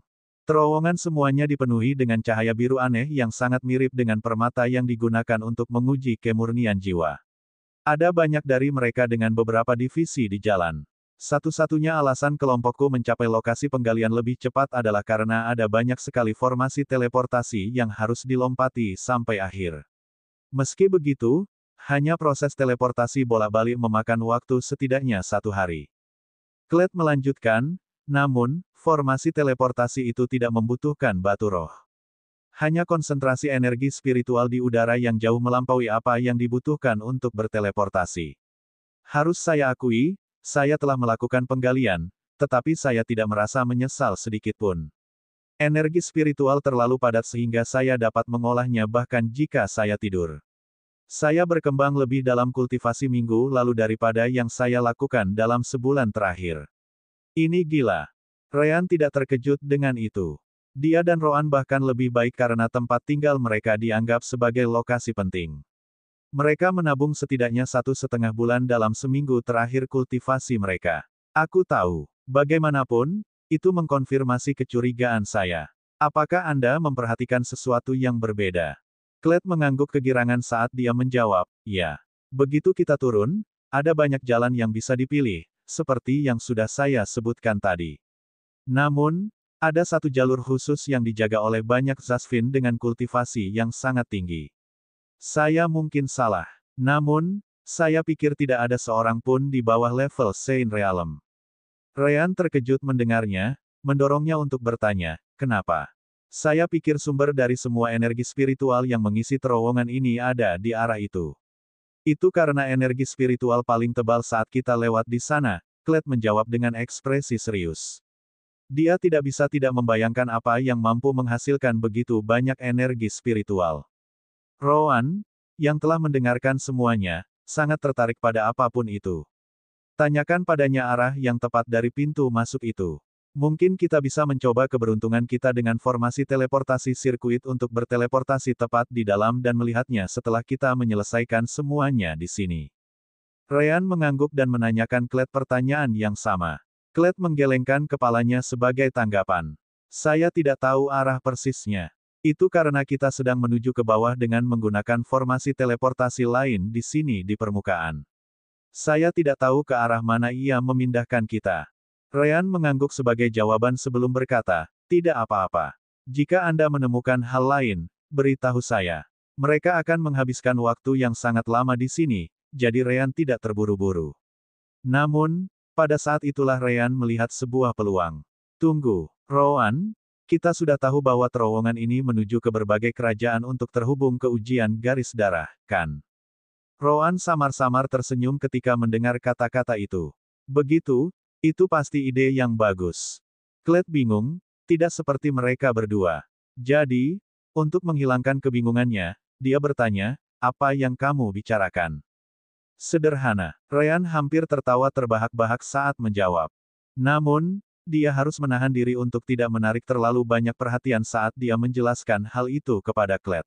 Terowongan semuanya dipenuhi dengan cahaya biru aneh yang sangat mirip dengan permata yang digunakan untuk menguji kemurnian jiwa. Ada banyak dari mereka dengan beberapa divisi di jalan. Satu-satunya alasan kelompokku mencapai lokasi penggalian lebih cepat adalah karena ada banyak sekali formasi teleportasi yang harus dilompati sampai akhir. Meski begitu, hanya proses teleportasi bolak-balik memakan waktu setidaknya 1 hari. Kled melanjutkan, namun, formasi teleportasi itu tidak membutuhkan batu roh. Hanya konsentrasi energi spiritual di udara yang jauh melampaui apa yang dibutuhkan untuk berteleportasi. Harus saya akui, saya telah melakukan penggalian, tetapi saya tidak merasa menyesal sedikitpun. Energi spiritual terlalu padat sehingga saya dapat mengolahnya bahkan jika saya tidur. Saya berkembang lebih dalam kultivasi minggu lalu daripada yang saya lakukan dalam sebulan terakhir. Ini gila. Ryan tidak terkejut dengan itu. Dia dan Roan bahkan lebih baik karena tempat tinggal mereka dianggap sebagai lokasi penting. Mereka menabung setidaknya 1,5 bulan dalam seminggu terakhir kultivasi mereka. Aku tahu. Bagaimanapun, itu mengkonfirmasi kecurigaan saya. Apakah Anda memperhatikan sesuatu yang berbeda? Kled mengangguk kegirangan saat dia menjawab, ya. Begitu kita turun, ada banyak jalan yang bisa dipilih, seperti yang sudah saya sebutkan tadi. Namun, ada satu jalur khusus yang dijaga oleh banyak Zasvin dengan kultivasi yang sangat tinggi. Saya mungkin salah. Namun, saya pikir tidak ada seorang pun di bawah level Saint Realm. Ryan terkejut mendengarnya, mendorongnya untuk bertanya, kenapa? Saya pikir sumber dari semua energi spiritual yang mengisi terowongan ini ada di arah itu. Itu karena energi spiritual paling tebal saat kita lewat di sana, Kled menjawab dengan ekspresi serius. Dia tidak bisa tidak membayangkan apa yang mampu menghasilkan begitu banyak energi spiritual. Roan, yang telah mendengarkan semuanya, sangat tertarik pada apapun itu. Tanyakan padanya arah yang tepat dari pintu masuk itu. Mungkin kita bisa mencoba keberuntungan kita dengan formasi teleportasi sirkuit untuk berteleportasi tepat di dalam dan melihatnya setelah kita menyelesaikan semuanya di sini. Ryan mengangguk dan menanyakan Kled pertanyaan yang sama. Kled menggelengkan kepalanya sebagai tanggapan. Saya tidak tahu arah persisnya. Itu karena kita sedang menuju ke bawah dengan menggunakan formasi teleportasi lain di sini di permukaan. Saya tidak tahu ke arah mana ia memindahkan kita. Ryan mengangguk sebagai jawaban sebelum berkata, tidak apa-apa. Jika Anda menemukan hal lain, beritahu saya. Mereka akan menghabiskan waktu yang sangat lama di sini, jadi Ryan tidak terburu-buru. Namun, pada saat itulah Ryan melihat sebuah peluang. Tunggu, Roan? Kita sudah tahu bahwa terowongan ini menuju ke berbagai kerajaan untuk terhubung ke ujian garis darah, kan? Roan samar-samar tersenyum ketika mendengar kata-kata itu. Begitu, itu pasti ide yang bagus. Kled bingung, tidak seperti mereka berdua. Jadi, untuk menghilangkan kebingungannya, dia bertanya, apa yang kamu bicarakan? Sederhana, Ryan hampir tertawa terbahak-bahak saat menjawab. Namun, dia harus menahan diri untuk tidak menarik terlalu banyak perhatian saat dia menjelaskan hal itu kepada Kled.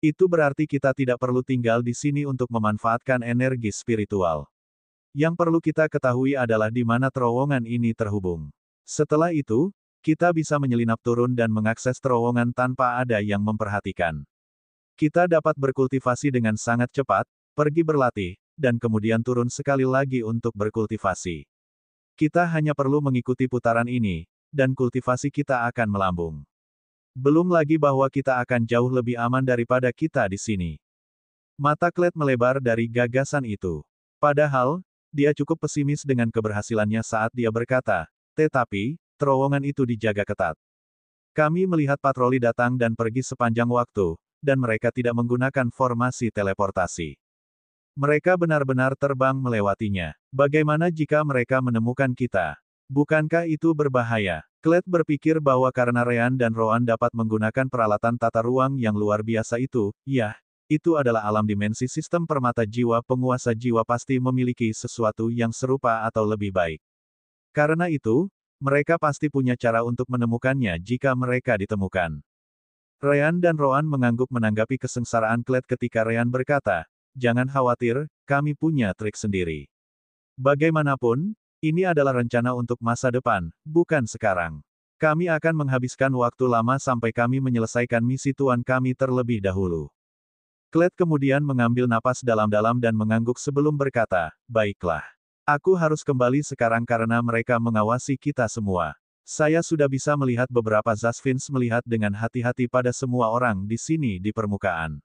Itu berarti kita tidak perlu tinggal di sini untuk memanfaatkan energi spiritual. Yang perlu kita ketahui adalah di mana terowongan ini terhubung. Setelah itu, kita bisa menyelinap turun dan mengakses terowongan tanpa ada yang memperhatikan. Kita dapat berkultivasi dengan sangat cepat, pergi berlatih, dan kemudian turun sekali lagi untuk berkultivasi. Kita hanya perlu mengikuti putaran ini, dan kultivasi kita akan melambung. Belum lagi bahwa kita akan jauh lebih aman daripada kita di sini. Mata Kled melebar dari gagasan itu. Padahal, dia cukup pesimis dengan keberhasilannya saat dia berkata, tetapi, terowongan itu dijaga ketat. Kami melihat patroli datang dan pergi sepanjang waktu, dan mereka tidak menggunakan formasi teleportasi. Mereka benar-benar terbang melewatinya. Bagaimana jika mereka menemukan kita? Bukankah itu berbahaya? Kled berpikir bahwa karena Ryan dan Roan dapat menggunakan peralatan tata ruang yang luar biasa itu, ya, itu adalah alam dimensi sistem permata jiwa penguasa jiwa pasti memiliki sesuatu yang serupa atau lebih baik. Karena itu, mereka pasti punya cara untuk menemukannya jika mereka ditemukan. Ryan dan Roan mengangguk menanggapi kesengsaraan Kled ketika Ryan berkata, jangan khawatir, kami punya trik sendiri. Bagaimanapun, ini adalah rencana untuk masa depan, bukan sekarang. Kami akan menghabiskan waktu lama sampai kami menyelesaikan misi Tuan kami terlebih dahulu. Kled kemudian mengambil napas dalam-dalam dan mengangguk sebelum berkata, baiklah. Aku harus kembali sekarang karena mereka mengawasi kita semua. Saya sudah bisa melihat beberapa Zasvins melihat dengan hati-hati pada semua orang di sini di permukaan.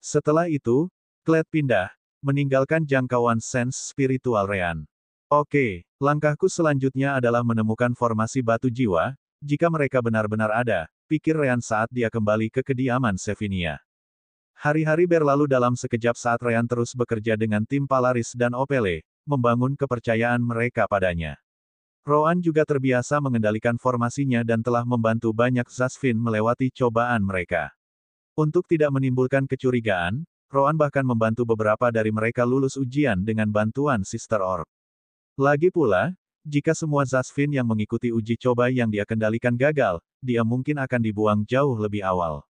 Setelah itu, Kled pindah, meninggalkan jangkauan sense spiritual Ryan. Oke, langkahku selanjutnya adalah menemukan formasi batu jiwa, jika mereka benar-benar ada, pikir Ryan saat dia kembali ke kediaman Sevinia. Hari-hari berlalu dalam sekejap saat Ryan terus bekerja dengan tim Polaris dan Opele, membangun kepercayaan mereka padanya. Roan juga terbiasa mengendalikan formasinya dan telah membantu banyak Zasvin melewati cobaan mereka. Untuk tidak menimbulkan kecurigaan, Roan bahkan membantu beberapa dari mereka lulus ujian dengan bantuan Sister Orb. Lagi pula, jika semua Zasvin yang mengikuti uji coba yang dia kendalikan gagal, dia mungkin akan dibuang jauh lebih awal.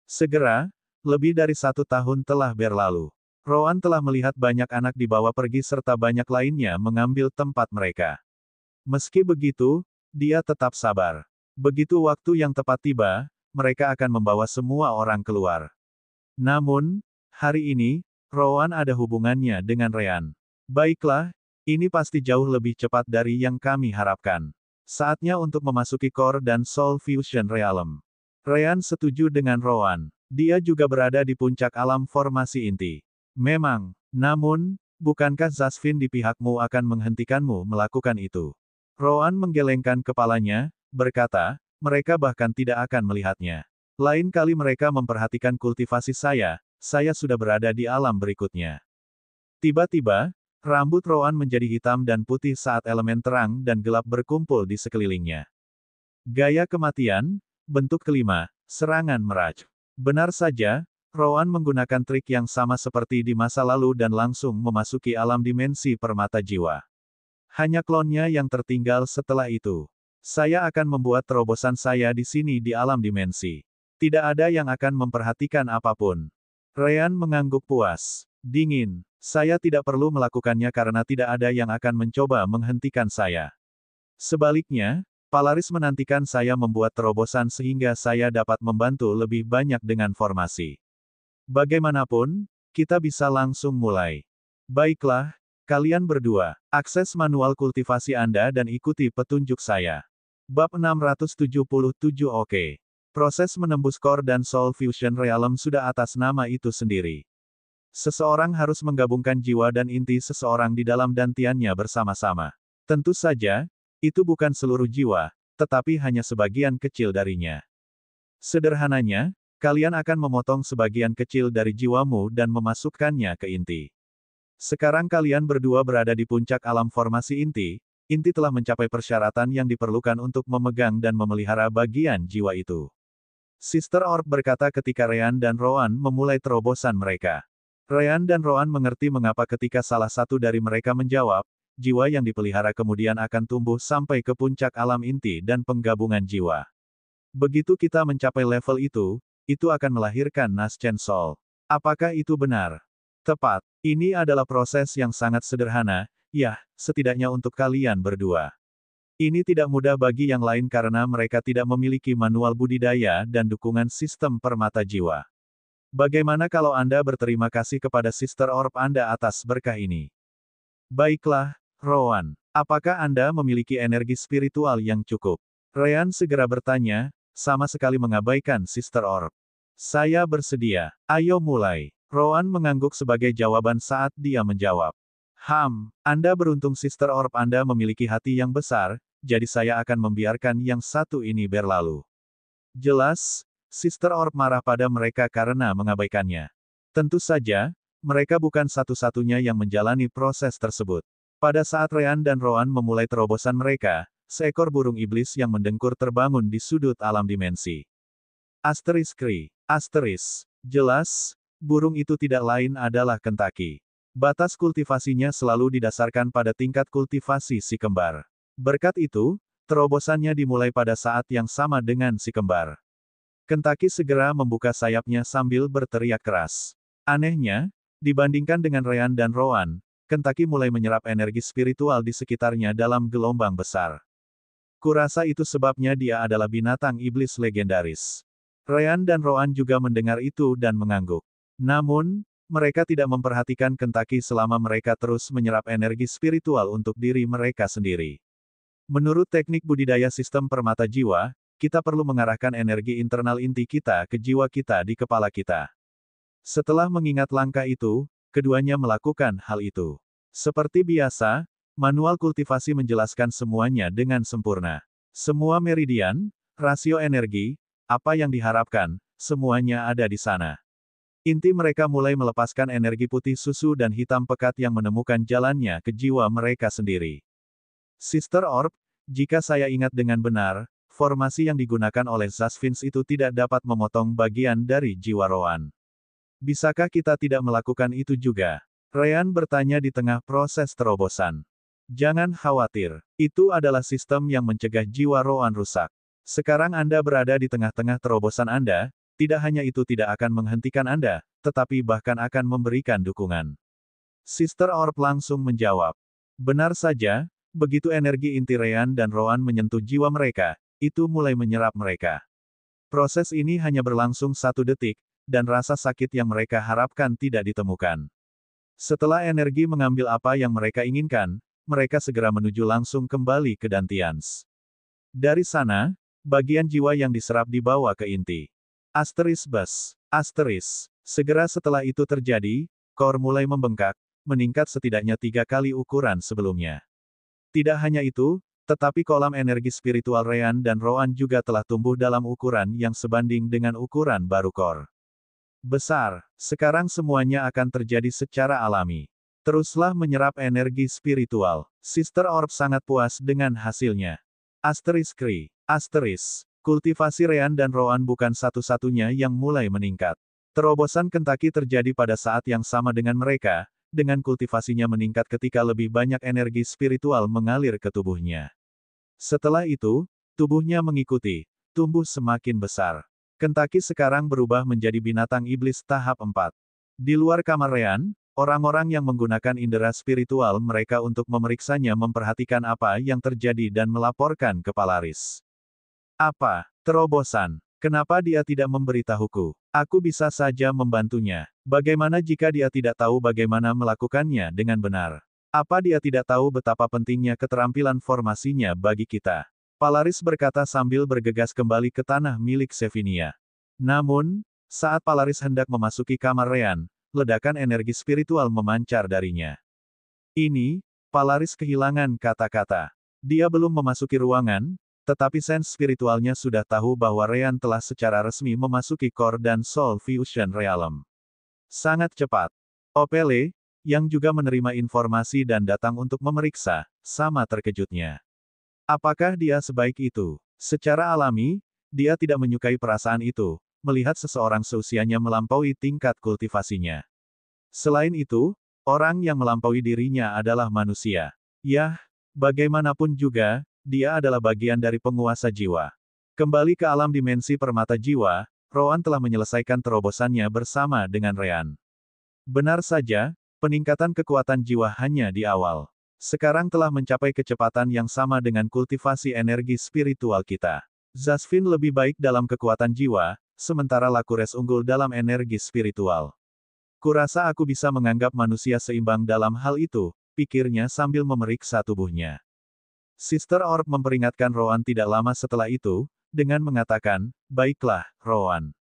Segera, lebih dari 1 tahun telah berlalu. Roan telah melihat banyak anak dibawa pergi serta banyak lainnya mengambil tempat mereka. Meski begitu, dia tetap sabar. Begitu waktu yang tepat tiba, mereka akan membawa semua orang keluar. Namun, hari ini, Roan ada hubungannya dengan Ryan. Baiklah, ini pasti jauh lebih cepat dari yang kami harapkan. Saatnya untuk memasuki Core dan Soul Fusion Realm. Ryan setuju dengan Roan. Dia juga berada di puncak alam formasi inti. Memang, namun, bukankah Zasvin di pihakmu akan menghentikanmu melakukan itu? Roan menggelengkan kepalanya, berkata, mereka bahkan tidak akan melihatnya. Lain kali mereka memperhatikan kultivasi saya sudah berada di alam berikutnya. Tiba-tiba, rambut Roan menjadi hitam dan putih saat elemen terang dan gelap berkumpul di sekelilingnya. Gaya kematian, bentuk kelima, serangan meraj. Benar saja, Roan menggunakan trik yang sama seperti di masa lalu dan langsung memasuki alam dimensi permata jiwa. Hanya klonnya yang tertinggal setelah itu. Saya akan membuat terobosan saya di sini di alam dimensi. Tidak ada yang akan memperhatikan apapun. Ryan mengangguk puas. Dingin. Saya tidak perlu melakukannya karena tidak ada yang akan mencoba menghentikan saya. Sebaliknya, Polaris menantikan saya membuat terobosan sehingga saya dapat membantu lebih banyak dengan formasi. Bagaimanapun, kita bisa langsung mulai. Baiklah, kalian berdua, akses manual kultivasi Anda dan ikuti petunjuk saya. Bab 677 Oke. Proses menembus Core dan Soul Fusion Realm sudah atas nama itu sendiri. Seseorang harus menggabungkan jiwa dan inti seseorang di dalam dantiannya bersama-sama. Tentu saja, itu bukan seluruh jiwa, tetapi hanya sebagian kecil darinya. Sederhananya, kalian akan memotong sebagian kecil dari jiwamu dan memasukkannya ke inti. Sekarang kalian berdua berada di puncak alam formasi inti, inti telah mencapai persyaratan yang diperlukan untuk memegang dan memelihara bagian jiwa itu. Sister Orb berkata ketika Ryan dan Roan memulai terobosan mereka. Ryan dan Roan mengerti mengapa ketika salah satu dari mereka menjawab, jiwa yang dipelihara kemudian akan tumbuh sampai ke puncak alam inti dan penggabungan jiwa. Begitu kita mencapai level itu akan melahirkan Naschen Soul. Apakah itu benar? Tepat. Ini adalah proses yang sangat sederhana, ya, setidaknya untuk kalian berdua. Ini tidak mudah bagi yang lain karena mereka tidak memiliki manual budidaya dan dukungan sistem permata jiwa. Bagaimana kalau Anda berterima kasih kepada Sister Orb Anda atas berkah ini? Baiklah, Roan. Apakah Anda memiliki energi spiritual yang cukup? Ryan segera bertanya, sama sekali mengabaikan Sister Orb. Saya bersedia. Ayo mulai. Roan mengangguk sebagai jawaban saat dia menjawab. Anda beruntung Sister Orb Anda memiliki hati yang besar, jadi saya akan membiarkan yang satu ini berlalu. Jelas, Sister Orb marah pada mereka karena mengabaikannya. Tentu saja, mereka bukan satu-satunya yang menjalani proses tersebut. Pada saat Ryan dan Roan memulai terobosan mereka, seekor burung iblis yang mendengkur terbangun di sudut alam dimensi. Asteris. Jelas, burung itu tidak lain adalah Kentucky. Batas kultivasinya selalu didasarkan pada tingkat kultivasi si kembar. Berkat itu, terobosannya dimulai pada saat yang sama dengan si kembar. Kentucky segera membuka sayapnya sambil berteriak keras. Anehnya, dibandingkan dengan Ryan dan Roan, Kentucky mulai menyerap energi spiritual di sekitarnya dalam gelombang besar. Kurasa itu sebabnya dia adalah binatang iblis legendaris. Ryan dan Roan juga mendengar itu dan mengangguk. Namun, mereka tidak memperhatikan Kentucky selama mereka terus menyerap energi spiritual untuk diri mereka sendiri. Menurut teknik budidaya sistem permata jiwa, kita perlu mengarahkan energi internal inti kita ke jiwa kita di kepala kita. Setelah mengingat langkah itu, keduanya melakukan hal itu. Seperti biasa, manual kultivasi menjelaskan semuanya dengan sempurna. Semua meridian, rasio energi, apa yang diharapkan, semuanya ada di sana. Inti mereka mulai melepaskan energi putih susu dan hitam pekat yang menemukan jalannya ke jiwa mereka sendiri. Sister Orb, Jika saya ingat dengan benar, formasi yang digunakan oleh Zasvins itu tidak dapat memotong bagian dari jiwa Roan. Bisakah kita tidak melakukan itu juga? Ryan bertanya di tengah proses terobosan. Jangan khawatir, itu adalah sistem yang mencegah jiwa Roan rusak. Sekarang Anda berada di tengah-tengah terobosan Anda, tidak hanya itu tidak akan menghentikan Anda, tetapi bahkan akan memberikan dukungan. Sister Orb langsung menjawab. Benar saja, begitu energi inti Ryan dan Roan menyentuh jiwa mereka, itu mulai menyerap mereka. Proses ini hanya berlangsung 1 detik, dan rasa sakit yang mereka harapkan tidak ditemukan. Setelah energi mengambil apa yang mereka inginkan, mereka segera menuju langsung kembali ke Dantians. Dari sana, bagian jiwa yang diserap dibawa ke inti. Bus. Segera setelah itu terjadi, core mulai membengkak, meningkat setidaknya 3 kali ukuran sebelumnya. Tidak hanya itu, tetapi kolam energi spiritual Ryan dan Roan juga telah tumbuh dalam ukuran yang sebanding dengan ukuran baru core. Besar, sekarang semuanya akan terjadi secara alami. Teruslah menyerap energi spiritual. Sister Orb sangat puas dengan hasilnya. Kultivasi Ryan dan Roan bukan satu-satunya yang mulai meningkat. Terobosan Kentucky terjadi pada saat yang sama dengan mereka, dengan kultivasinya meningkat ketika lebih banyak energi spiritual mengalir ke tubuhnya. Setelah itu, tubuhnya mengikuti, tumbuh semakin besar. Kentucky sekarang berubah menjadi binatang iblis tahap 4. Di luar kamar Ryan, orang-orang yang menggunakan indera spiritual mereka untuk memeriksanya memperhatikan apa yang terjadi dan melaporkan ke Polaris. Apa? Terobosan. Kenapa dia tidak memberitahuku? Aku bisa saja membantunya. Bagaimana jika dia tidak tahu bagaimana melakukannya dengan benar? Apa dia tidak tahu betapa pentingnya keterampilan formasinya bagi kita? Polaris berkata sambil bergegas kembali ke tanah milik Sevinia. Namun, saat Polaris hendak memasuki kamar Ryan, ledakan energi spiritual memancar darinya. Ini, Polaris kehilangan kata-kata. Dia belum memasuki ruangan, tetapi sense spiritualnya sudah tahu bahwa Ryan telah secara resmi memasuki Core dan Soul Fusion Realm. Sangat cepat. Opele, yang juga menerima informasi dan datang untuk memeriksa, sama terkejutnya. Apakah dia sebaik itu? Secara alami, dia tidak menyukai perasaan itu, melihat seseorang seusianya melampaui tingkat kultivasinya. Selain itu, orang yang melampaui dirinya adalah manusia. Yah, bagaimanapun juga, dia adalah bagian dari penguasa jiwa. Kembali ke alam dimensi permata jiwa, Roan telah menyelesaikan terobosannya bersama dengan Ryan. Benar saja, peningkatan kekuatan jiwa hanya di awal. Sekarang telah mencapai kecepatan yang sama dengan kultivasi energi spiritual kita. Zasvin lebih baik dalam kekuatan jiwa, sementara Lakures unggul dalam energi spiritual. Kurasa aku bisa menganggap manusia seimbang dalam hal itu, pikirnya sambil memeriksa tubuhnya. Sister Orb memperingatkan Roan tidak lama setelah itu, dengan mengatakan, baiklah, Roan.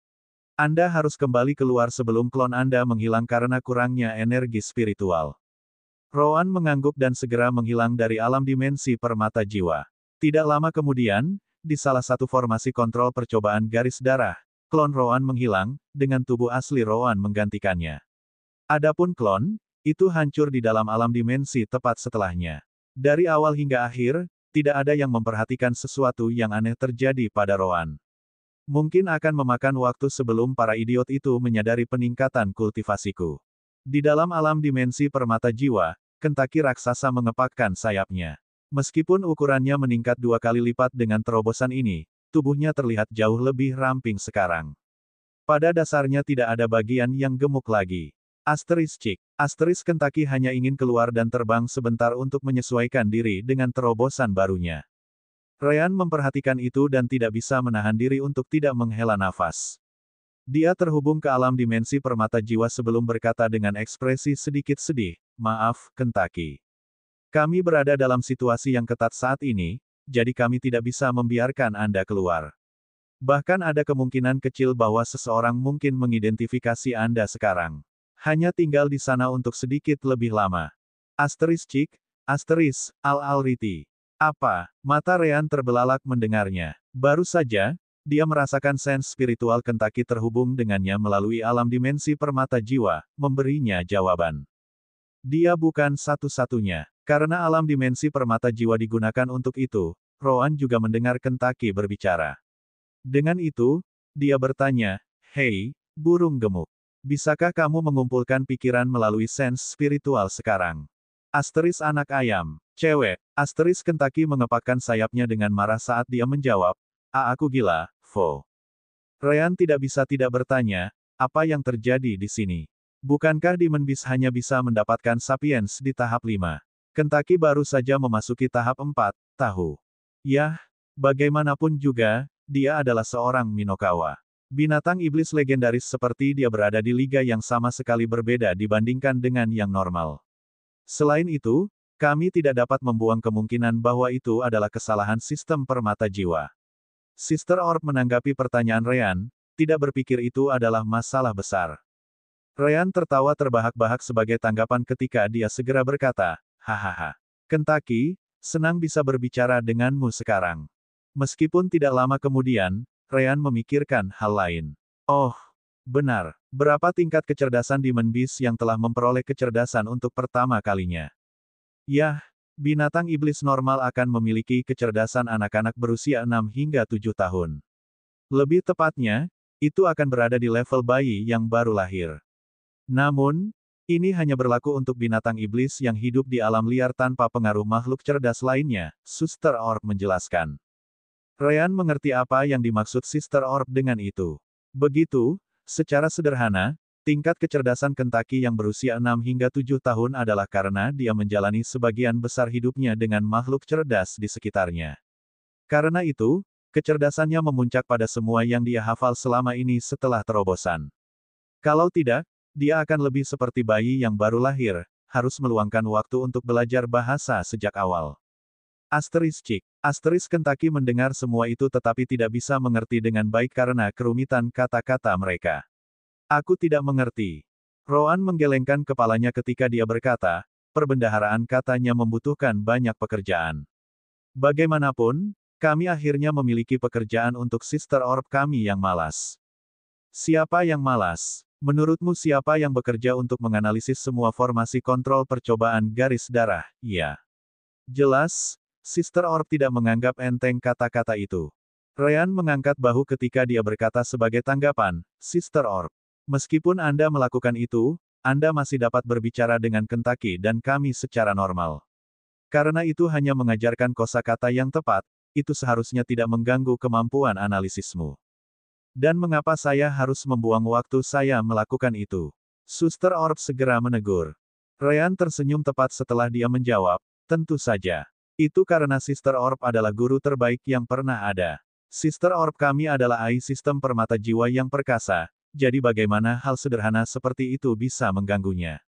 Anda harus kembali keluar sebelum klon Anda menghilang karena kurangnya energi spiritual. Roan mengangguk dan segera menghilang dari alam dimensi permata jiwa. Tidak lama kemudian, di salah satu formasi kontrol percobaan garis darah, klon Roan menghilang, dengan tubuh asli Roan menggantikannya. Adapun klon, itu hancur di dalam alam dimensi tepat setelahnya. Dari awal hingga akhir, tidak ada yang memperhatikan sesuatu yang aneh terjadi pada Roan. Mungkin akan memakan waktu sebelum para idiot itu menyadari peningkatan kultivasiku. Di dalam alam dimensi permata jiwa, Kentucky raksasa mengepakkan sayapnya. Meskipun ukurannya meningkat 2 kali lipat dengan terobosan ini, tubuhnya terlihat jauh lebih ramping sekarang. Pada dasarnya tidak ada bagian yang gemuk lagi. Kentucky hanya ingin keluar dan terbang sebentar untuk menyesuaikan diri dengan terobosan barunya. Ryan memperhatikan itu dan tidak bisa menahan diri untuk tidak menghela nafas. Dia terhubung ke alam dimensi permata jiwa sebelum berkata dengan ekspresi sedikit sedih, maaf, Kentucky. Kami berada dalam situasi yang ketat saat ini, jadi kami tidak bisa membiarkan Anda keluar. Bahkan ada kemungkinan kecil bahwa seseorang mungkin mengidentifikasi Anda sekarang. Hanya tinggal di sana untuk sedikit lebih lama. Al-Alriti. Apa? Mata Ryan terbelalak mendengarnya. Baru saja, dia merasakan sense spiritual Kentucky terhubung dengannya melalui alam dimensi permata jiwa, memberinya jawaban. Dia bukan satu-satunya. Karena alam dimensi permata jiwa digunakan untuk itu, Roan juga mendengar Kentaki berbicara. Dengan itu, dia bertanya, "Hei, burung gemuk. Bisakah kamu mengumpulkan pikiran melalui sense spiritual sekarang?" Asteris anak ayam. Cewek. Asteris Kentaki mengepakkan sayapnya dengan marah saat dia menjawab, Aku gila, Vo." Ryan tidak bisa tidak bertanya, apa yang terjadi di sini? Bukankah Demon Beast hanya bisa mendapatkan Sapiens di tahap 5? Kentaki baru saja memasuki tahap 4, tahu. Yah, bagaimanapun juga, dia adalah seorang Minokawa. Binatang iblis legendaris seperti dia berada di liga yang sama sekali berbeda dibandingkan dengan yang normal. Selain itu, kami tidak dapat membuang kemungkinan bahwa itu adalah kesalahan sistem permata jiwa. Sister Orb menanggapi pertanyaan Ryan, tidak berpikir itu adalah masalah besar. Ryan tertawa terbahak-bahak sebagai tanggapan ketika dia segera berkata, "Hahaha. Kentaki, senang bisa berbicara denganmu sekarang." Meskipun tidak lama kemudian, Ryan memikirkan hal lain. Oh, benar. Berapa tingkat kecerdasan Demon Beast yang telah memperoleh kecerdasan untuk pertama kalinya? Yah, binatang iblis normal akan memiliki kecerdasan anak-anak berusia 6 hingga 7 tahun. Lebih tepatnya, itu akan berada di level bayi yang baru lahir. Namun, ini hanya berlaku untuk binatang iblis yang hidup di alam liar tanpa pengaruh makhluk cerdas lainnya, Sister Orb menjelaskan. Ryan mengerti apa yang dimaksud Sister Orb dengan itu. Begitu, secara sederhana, tingkat kecerdasan Kentaki yang berusia 6 hingga 7 tahun adalah karena dia menjalani sebagian besar hidupnya dengan makhluk cerdas di sekitarnya. Karena itu, kecerdasannya memuncak pada semua yang dia hafal selama ini setelah terobosan. Kalau tidak, dia akan lebih seperti bayi yang baru lahir, harus meluangkan waktu untuk belajar bahasa sejak awal. Asteris Kentaki mendengar semua itu tetapi tidak bisa mengerti dengan baik karena kerumitan kata-kata mereka. Aku tidak mengerti. Roan menggelengkan kepalanya ketika dia berkata, perbendaharaan katanya membutuhkan banyak pekerjaan. Bagaimanapun, kami akhirnya memiliki pekerjaan untuk Sister Orb kami yang malas. Siapa yang malas? Menurutmu siapa yang bekerja untuk menganalisis semua formasi kontrol percobaan garis darah? Ya. Jelas, Sister Orb tidak menganggap enteng kata-kata itu. Ryan mengangkat bahu ketika dia berkata sebagai tanggapan, Sister Orb. Meskipun Anda melakukan itu, Anda masih dapat berbicara dengan Kentaki dan kami secara normal. Karena itu hanya mengajarkan kosakata yang tepat, itu seharusnya tidak mengganggu kemampuan analisismu. Dan mengapa saya harus membuang waktu saya melakukan itu? Sister Orb segera menegur. Ryan tersenyum tepat setelah dia menjawab, tentu saja. Itu karena Sister Orb adalah guru terbaik yang pernah ada. Sister Orb kami adalah AI sistem permata jiwa yang perkasa, jadi bagaimana hal sederhana seperti itu bisa mengganggunya?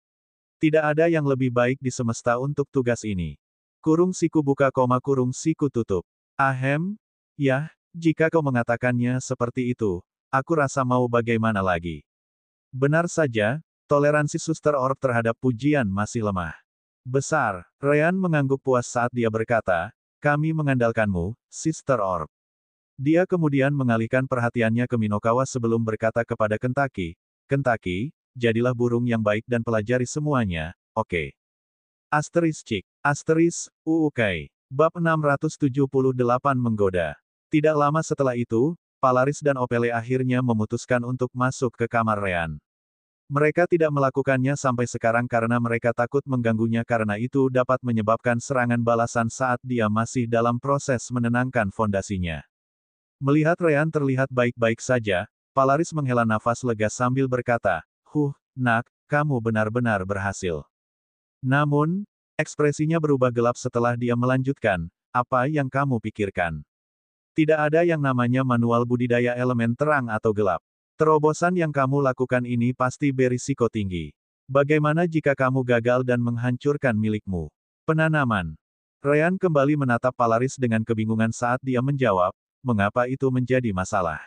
Tidak ada yang lebih baik di semesta untuk tugas ini. Kurung siku buka koma kurung siku tutup. Ahem, yah. Jika kau mengatakannya seperti itu, aku rasa mau bagaimana lagi. Benar saja, toleransi Sister Orb terhadap pujian masih lemah. Besar, Ryan mengangguk puas saat dia berkata, kami mengandalkanmu, Sister Orb. Dia kemudian mengalihkan perhatiannya ke Minokawa sebelum berkata kepada Kentaki, Kentaki, jadilah burung yang baik dan pelajari semuanya, oke. Uukai. Bab 678 menggoda. Tidak lama setelah itu, Palaris dan Opele akhirnya memutuskan untuk masuk ke kamar Ryan. Mereka tidak melakukannya sampai sekarang karena mereka takut mengganggunya karena itu dapat menyebabkan serangan balasan saat dia masih dalam proses menenangkan fondasinya. Melihat Ryan terlihat baik-baik saja, Palaris menghela nafas lega sambil berkata, nak, kamu benar-benar berhasil. Namun, ekspresinya berubah gelap setelah dia melanjutkan, apa yang kamu pikirkan? Tidak ada yang namanya manual budidaya elemen terang atau gelap. Terobosan yang kamu lakukan ini pasti berisiko tinggi. Bagaimana jika kamu gagal dan menghancurkan milikmu? Penanaman. Ryan kembali menatap Palaris dengan kebingungan saat dia menjawab, mengapa itu menjadi masalah?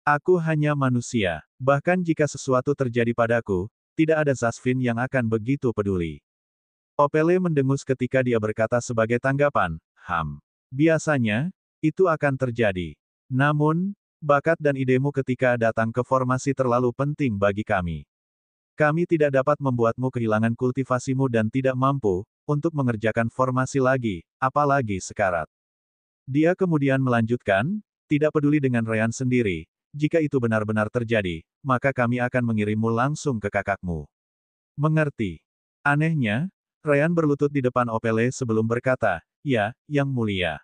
Aku hanya manusia. Bahkan jika sesuatu terjadi padaku, tidak ada Zasvin yang akan begitu peduli. Opele mendengus ketika dia berkata sebagai tanggapan, biasanya, itu akan terjadi. Namun, bakat dan idemu ketika datang ke formasi terlalu penting bagi kami. Kami tidak dapat membuatmu kehilangan kultivasimu dan tidak mampu untuk mengerjakan formasi lagi, apalagi sekarat. Dia kemudian melanjutkan, tidak peduli dengan Ryan sendiri, jika itu benar-benar terjadi, maka kami akan mengirimmu langsung ke kakakmu. Mengerti? Anehnya, Ryan berlutut di depan Opele sebelum berkata, ya, yang mulia.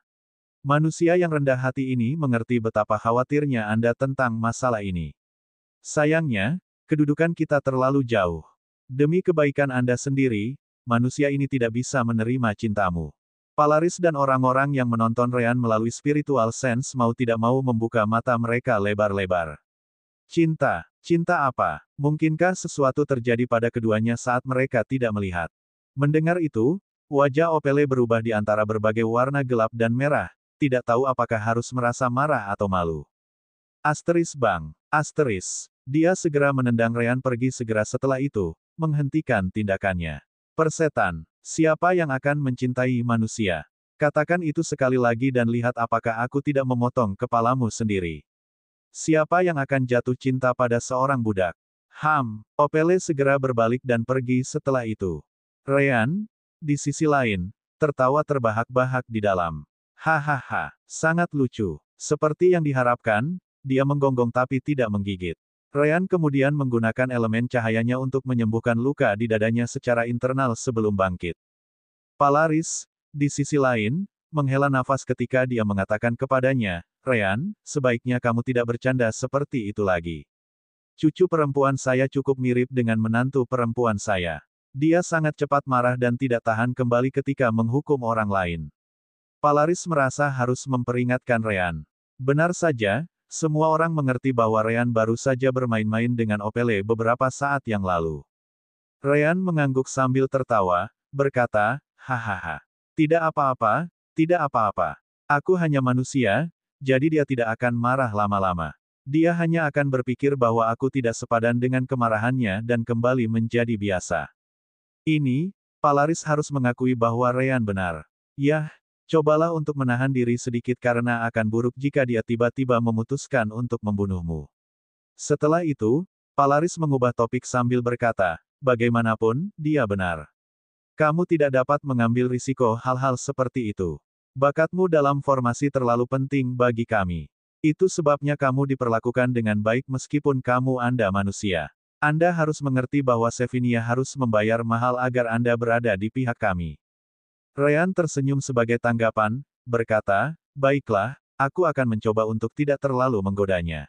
Manusia yang rendah hati ini mengerti betapa khawatirnya Anda tentang masalah ini. Sayangnya, kedudukan kita terlalu jauh. Demi kebaikan Anda sendiri, manusia ini tidak bisa menerima cintamu. Palaris dan orang-orang yang menonton Ryan melalui spiritual sense mau tidak mau membuka mata mereka lebar-lebar. Cinta. Cinta apa? Mungkinkah sesuatu terjadi pada keduanya saat mereka tidak melihat? Mendengar itu, wajah Opele berubah di antara berbagai warna gelap dan merah, tidak tahu apakah harus merasa marah atau malu. Asteris bang. Asteris. Dia segera menendang Ryan pergi segera setelah itu, menghentikan tindakannya. Persetan. Siapa yang akan mencintai manusia? Katakan itu sekali lagi dan lihat apakah aku tidak memotong kepalamu sendiri. Siapa yang akan jatuh cinta pada seorang budak? Opele segera berbalik dan pergi setelah itu. Ryan, di sisi lain, tertawa terbahak-bahak di dalam. Hahaha, sangat lucu. Seperti yang diharapkan, dia menggonggong tapi tidak menggigit. Ryan kemudian menggunakan elemen cahayanya untuk menyembuhkan luka di dadanya secara internal sebelum bangkit. Palaris, di sisi lain, menghela nafas ketika dia mengatakan kepadanya, Ryan, sebaiknya kamu tidak bercanda seperti itu lagi. Cucu perempuan saya cukup mirip dengan menantu perempuan saya. Dia sangat cepat marah dan tidak tahan kembali ketika menghukum orang lain. Palaris merasa harus memperingatkan Ryan. Benar saja, semua orang mengerti bahwa Ryan baru saja bermain-main dengan Opele beberapa saat yang lalu. Ryan mengangguk sambil tertawa, berkata, hahaha. Tidak apa-apa, tidak apa-apa. Aku hanya manusia, jadi dia tidak akan marah lama-lama. Dia hanya akan berpikir bahwa aku tidak sepadan dengan kemarahannya dan kembali menjadi biasa. Ini, Palaris harus mengakui bahwa Ryan benar. Yah, cobalah untuk menahan diri sedikit karena akan buruk jika dia tiba-tiba memutuskan untuk membunuhmu. Setelah itu, Palaris mengubah topik sambil berkata, bagaimanapun, dia benar. Kamu tidak dapat mengambil risiko hal-hal seperti itu. Bakatmu dalam formasi terlalu penting bagi kami. Itu sebabnya kamu diperlakukan dengan baik meskipun kamu Anda manusia. Anda harus mengerti bahwa Sevinia harus membayar mahal agar Anda berada di pihak kami. Ryan tersenyum sebagai tanggapan, berkata, baiklah, aku akan mencoba untuk tidak terlalu menggodanya.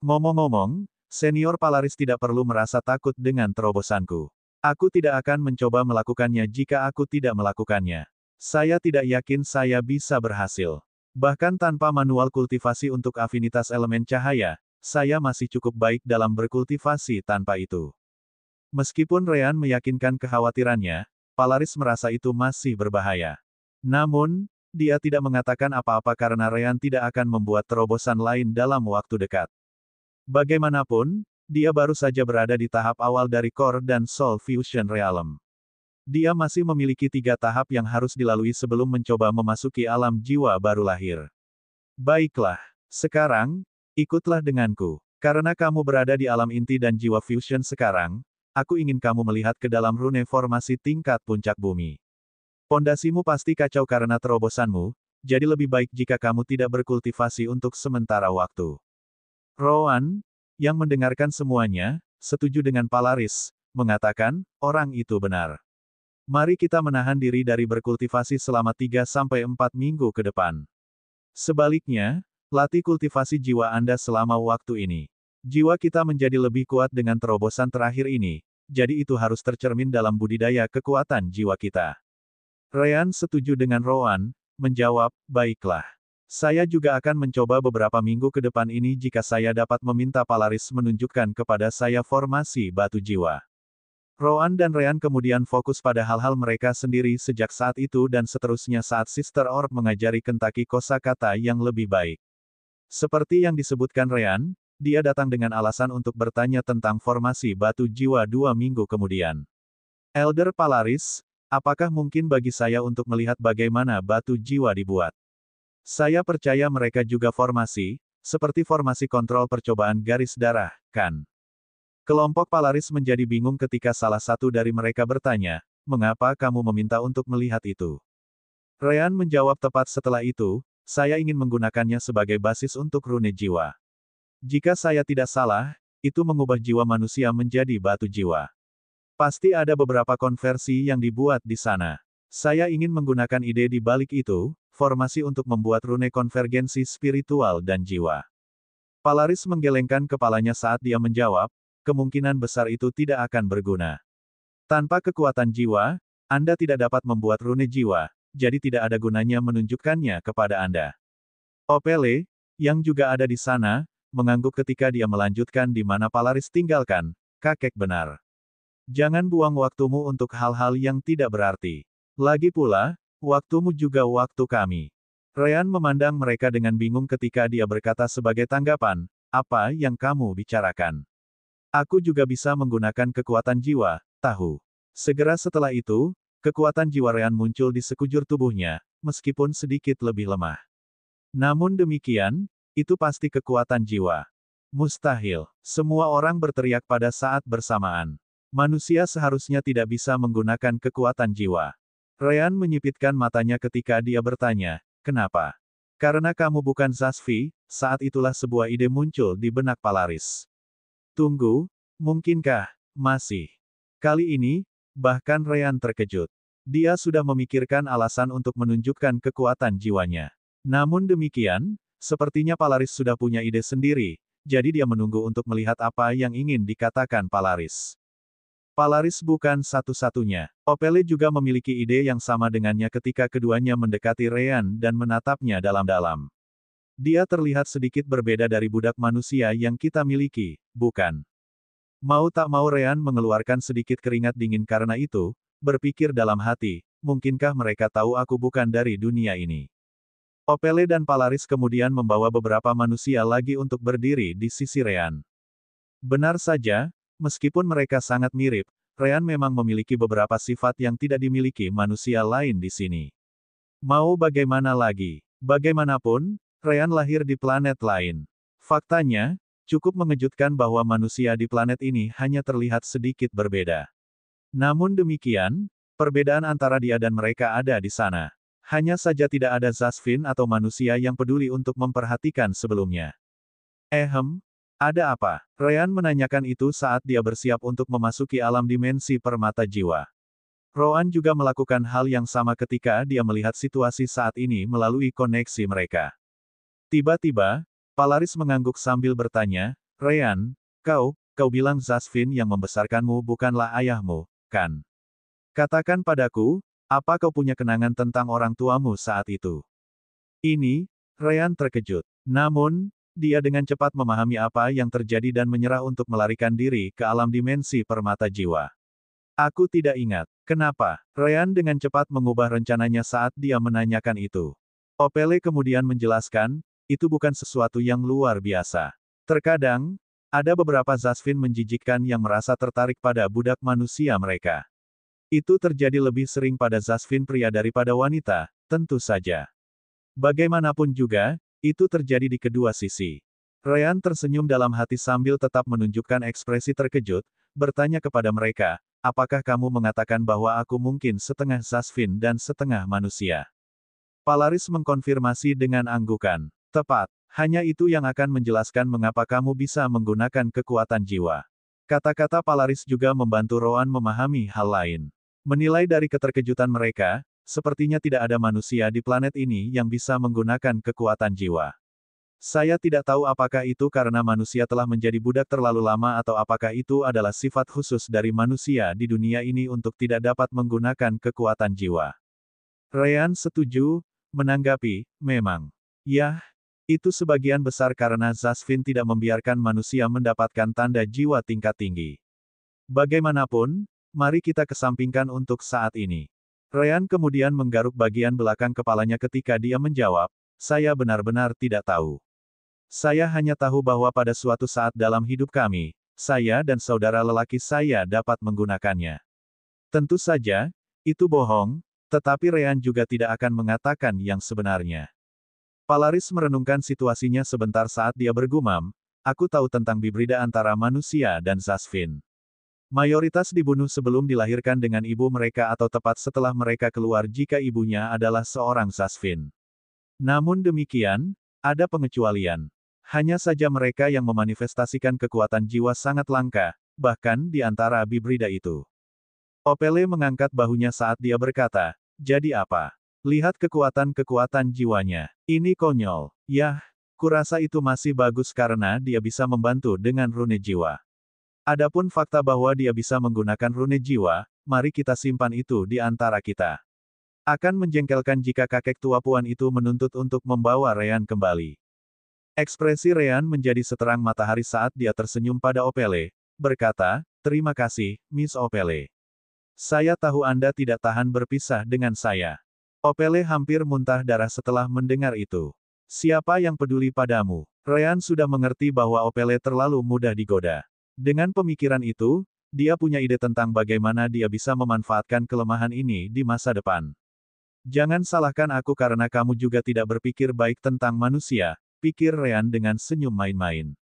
Ngomong-ngomong, senior Palaris tidak perlu merasa takut dengan terobosanku. Aku tidak akan mencoba melakukannya jika aku tidak melakukannya. Saya tidak yakin saya bisa berhasil. Bahkan tanpa manual kultivasi untuk afinitas elemen cahaya, saya masih cukup baik dalam berkultivasi tanpa itu. Meskipun Ryan meyakinkan kekhawatirannya, Palaris merasa itu masih berbahaya. Namun, dia tidak mengatakan apa-apa karena Ryan tidak akan membuat terobosan lain dalam waktu dekat. Bagaimanapun, dia baru saja berada di tahap awal dari Core dan Soul Fusion Realm. Dia masih memiliki 3 tahap yang harus dilalui sebelum mencoba memasuki alam jiwa baru lahir. Baiklah, sekarang, ikutlah denganku. Karena kamu berada di alam inti dan jiwa fusion sekarang, aku ingin kamu melihat ke dalam rune formasi tingkat puncak bumi. Pondasimu pasti kacau karena terobosanmu, jadi lebih baik jika kamu tidak berkultivasi untuk sementara waktu. Rowan, yang mendengarkan semuanya, setuju dengan Palaris, mengatakan, orang itu benar. Mari kita menahan diri dari berkultivasi selama 3-4 minggu ke depan. Sebaliknya, latih kultivasi jiwa Anda selama waktu ini. Jiwa kita menjadi lebih kuat dengan terobosan terakhir ini, jadi itu harus tercermin dalam budidaya kekuatan jiwa kita. Ryan setuju dengan Rowan, menjawab, baiklah. Saya juga akan mencoba beberapa minggu ke depan ini jika saya dapat meminta Palaris menunjukkan kepada saya formasi batu jiwa. Rowan dan Ryan kemudian fokus pada hal-hal mereka sendiri sejak saat itu dan seterusnya saat Sister Orb mengajari Kentaki kosakata yang lebih baik. Seperti yang disebutkan Ryan, dia datang dengan alasan untuk bertanya tentang formasi batu jiwa 2 minggu kemudian. Elder Palaris, apakah mungkin bagi saya untuk melihat bagaimana batu jiwa dibuat? Saya percaya mereka juga formasi, seperti formasi kontrol percobaan garis darah, kan? Kelompok Palaris menjadi bingung ketika salah satu dari mereka bertanya, mengapa kamu meminta untuk melihat itu? Ryan menjawab tepat setelah itu, saya ingin menggunakannya sebagai basis untuk rune jiwa. Jika saya tidak salah, itu mengubah jiwa manusia menjadi batu jiwa. Pasti ada beberapa konversi yang dibuat di sana. Saya ingin menggunakan ide di balik itu, formasi untuk membuat rune konvergensi spiritual dan jiwa. Palaris menggelengkan kepalanya saat dia menjawab, kemungkinan besar itu tidak akan berguna. Tanpa kekuatan jiwa, Anda tidak dapat membuat rune jiwa, jadi tidak ada gunanya menunjukkannya kepada Anda. Opele, yang juga ada di sana, mengangguk ketika dia melanjutkan di mana Palaris tinggalkan, kakek benar. Jangan buang waktumu untuk hal-hal yang tidak berarti. Lagi pula, waktumu juga waktu kami. Ryan memandang mereka dengan bingung ketika dia berkata sebagai tanggapan, apa yang kamu bicarakan? Aku juga bisa menggunakan kekuatan jiwa, tahu. Segera setelah itu, kekuatan jiwa Ryan muncul di sekujur tubuhnya, meskipun sedikit lebih lemah. Namun demikian, itu pasti kekuatan jiwa. Mustahil. Semua orang berteriak pada saat bersamaan. Manusia seharusnya tidak bisa menggunakan kekuatan jiwa. Ryan menyipitkan matanya ketika dia bertanya, kenapa? Karena kamu bukan Zasfi, saat itulah sebuah ide muncul di benak Palaris. Tunggu, mungkinkah, masih? Kali ini, bahkan Ryan terkejut. Dia sudah memikirkan alasan untuk menunjukkan kekuatan jiwanya. Namun demikian, sepertinya Palaris sudah punya ide sendiri, jadi dia menunggu untuk melihat apa yang ingin dikatakan Palaris. Palaris bukan satu-satunya. Opele juga memiliki ide yang sama dengannya ketika keduanya mendekati Ryan dan menatapnya dalam-dalam. Dia terlihat sedikit berbeda dari budak manusia yang kita miliki, bukan? Mau tak mau Ryan mengeluarkan sedikit keringat dingin karena itu, berpikir dalam hati, mungkinkah mereka tahu aku bukan dari dunia ini? Opele dan Palaris kemudian membawa beberapa manusia lagi untuk berdiri di sisi Ryan. Benar saja, meskipun mereka sangat mirip, Ryan memang memiliki beberapa sifat yang tidak dimiliki manusia lain di sini. Mau bagaimana lagi? Bagaimanapun, Ryan lahir di planet lain. Faktanya, cukup mengejutkan bahwa manusia di planet ini hanya terlihat sedikit berbeda. Namun demikian, perbedaan antara dia dan mereka ada di sana. Hanya saja tidak ada Zasfin atau manusia yang peduli untuk memperhatikan sebelumnya. Ada apa? Ryan menanyakan itu saat dia bersiap untuk memasuki alam dimensi permata jiwa. Roan juga melakukan hal yang sama ketika dia melihat situasi saat ini melalui koneksi mereka. Tiba-tiba, Palaris mengangguk sambil bertanya, Ryan, kau bilang Zasfin yang membesarkanmu bukanlah ayahmu, kan? Katakan padaku, apa kau punya kenangan tentang orang tuamu saat itu? Ini, Ryan terkejut. Namun, dia dengan cepat memahami apa yang terjadi dan menyerah untuk melarikan diri ke alam dimensi permata jiwa. Aku tidak ingat. Kenapa? Ryan dengan cepat mengubah rencananya saat dia menanyakan itu. Opele kemudian menjelaskan, itu bukan sesuatu yang luar biasa. Terkadang, ada beberapa Zasfin menjijikkan yang merasa tertarik pada budak manusia mereka. Itu terjadi lebih sering pada Zasfin pria daripada wanita, tentu saja. Bagaimanapun juga, itu terjadi di kedua sisi. Ryan tersenyum dalam hati sambil tetap menunjukkan ekspresi terkejut, bertanya kepada mereka, apakah kamu mengatakan bahwa aku mungkin setengah Zasfin dan setengah manusia? Palaris mengkonfirmasi dengan anggukan. Tepat, hanya itu yang akan menjelaskan mengapa kamu bisa menggunakan kekuatan jiwa. Kata-kata Palaris juga membantu Roan memahami hal lain. Menilai dari keterkejutan mereka, sepertinya tidak ada manusia di planet ini yang bisa menggunakan kekuatan jiwa. Saya tidak tahu apakah itu karena manusia telah menjadi budak terlalu lama atau apakah itu adalah sifat khusus dari manusia di dunia ini untuk tidak dapat menggunakan kekuatan jiwa. Ryan setuju, menanggapi, memang. Yah, itu sebagian besar karena Zasfin tidak membiarkan manusia mendapatkan tanda jiwa tingkat tinggi. Bagaimanapun, mari kita kesampingkan untuk saat ini. Ryan kemudian menggaruk bagian belakang kepalanya ketika dia menjawab, saya benar-benar tidak tahu. Saya hanya tahu bahwa pada suatu saat dalam hidup kami, saya dan saudara lelaki saya dapat menggunakannya. Tentu saja, itu bohong, tetapi Ryan juga tidak akan mengatakan yang sebenarnya. Palaris merenungkan situasinya sebentar saat dia bergumam, aku tahu tentang bibrida antara manusia dan Zasfin. Mayoritas dibunuh sebelum dilahirkan dengan ibu mereka atau tepat setelah mereka keluar jika ibunya adalah seorang Zasfin. Namun demikian, ada pengecualian. Hanya saja mereka yang memanifestasikan kekuatan jiwa sangat langka, bahkan di antara bibrida itu. Opele mengangkat bahunya saat dia berkata, jadi apa? Lihat kekuatan-kekuatan jiwanya. Ini konyol. Yah, kurasa itu masih bagus karena dia bisa membantu dengan rune jiwa. Adapun fakta bahwa dia bisa menggunakan rune jiwa, mari kita simpan itu di antara kita. Akan menjengkelkan jika kakek tua Puan itu menuntut untuk membawa Ryan kembali. Ekspresi Ryan menjadi seterang matahari saat dia tersenyum pada Opele, berkata, terima kasih, Miss Opele. Saya tahu Anda tidak tahan berpisah dengan saya. Opele hampir muntah darah setelah mendengar itu. Siapa yang peduli padamu? Ryan sudah mengerti bahwa Opele terlalu mudah digoda. Dengan pemikiran itu, dia punya ide tentang bagaimana dia bisa memanfaatkan kelemahan ini di masa depan. Jangan salahkan aku karena kamu juga tidak berpikir baik tentang manusia, pikir Ryan dengan senyum main-main.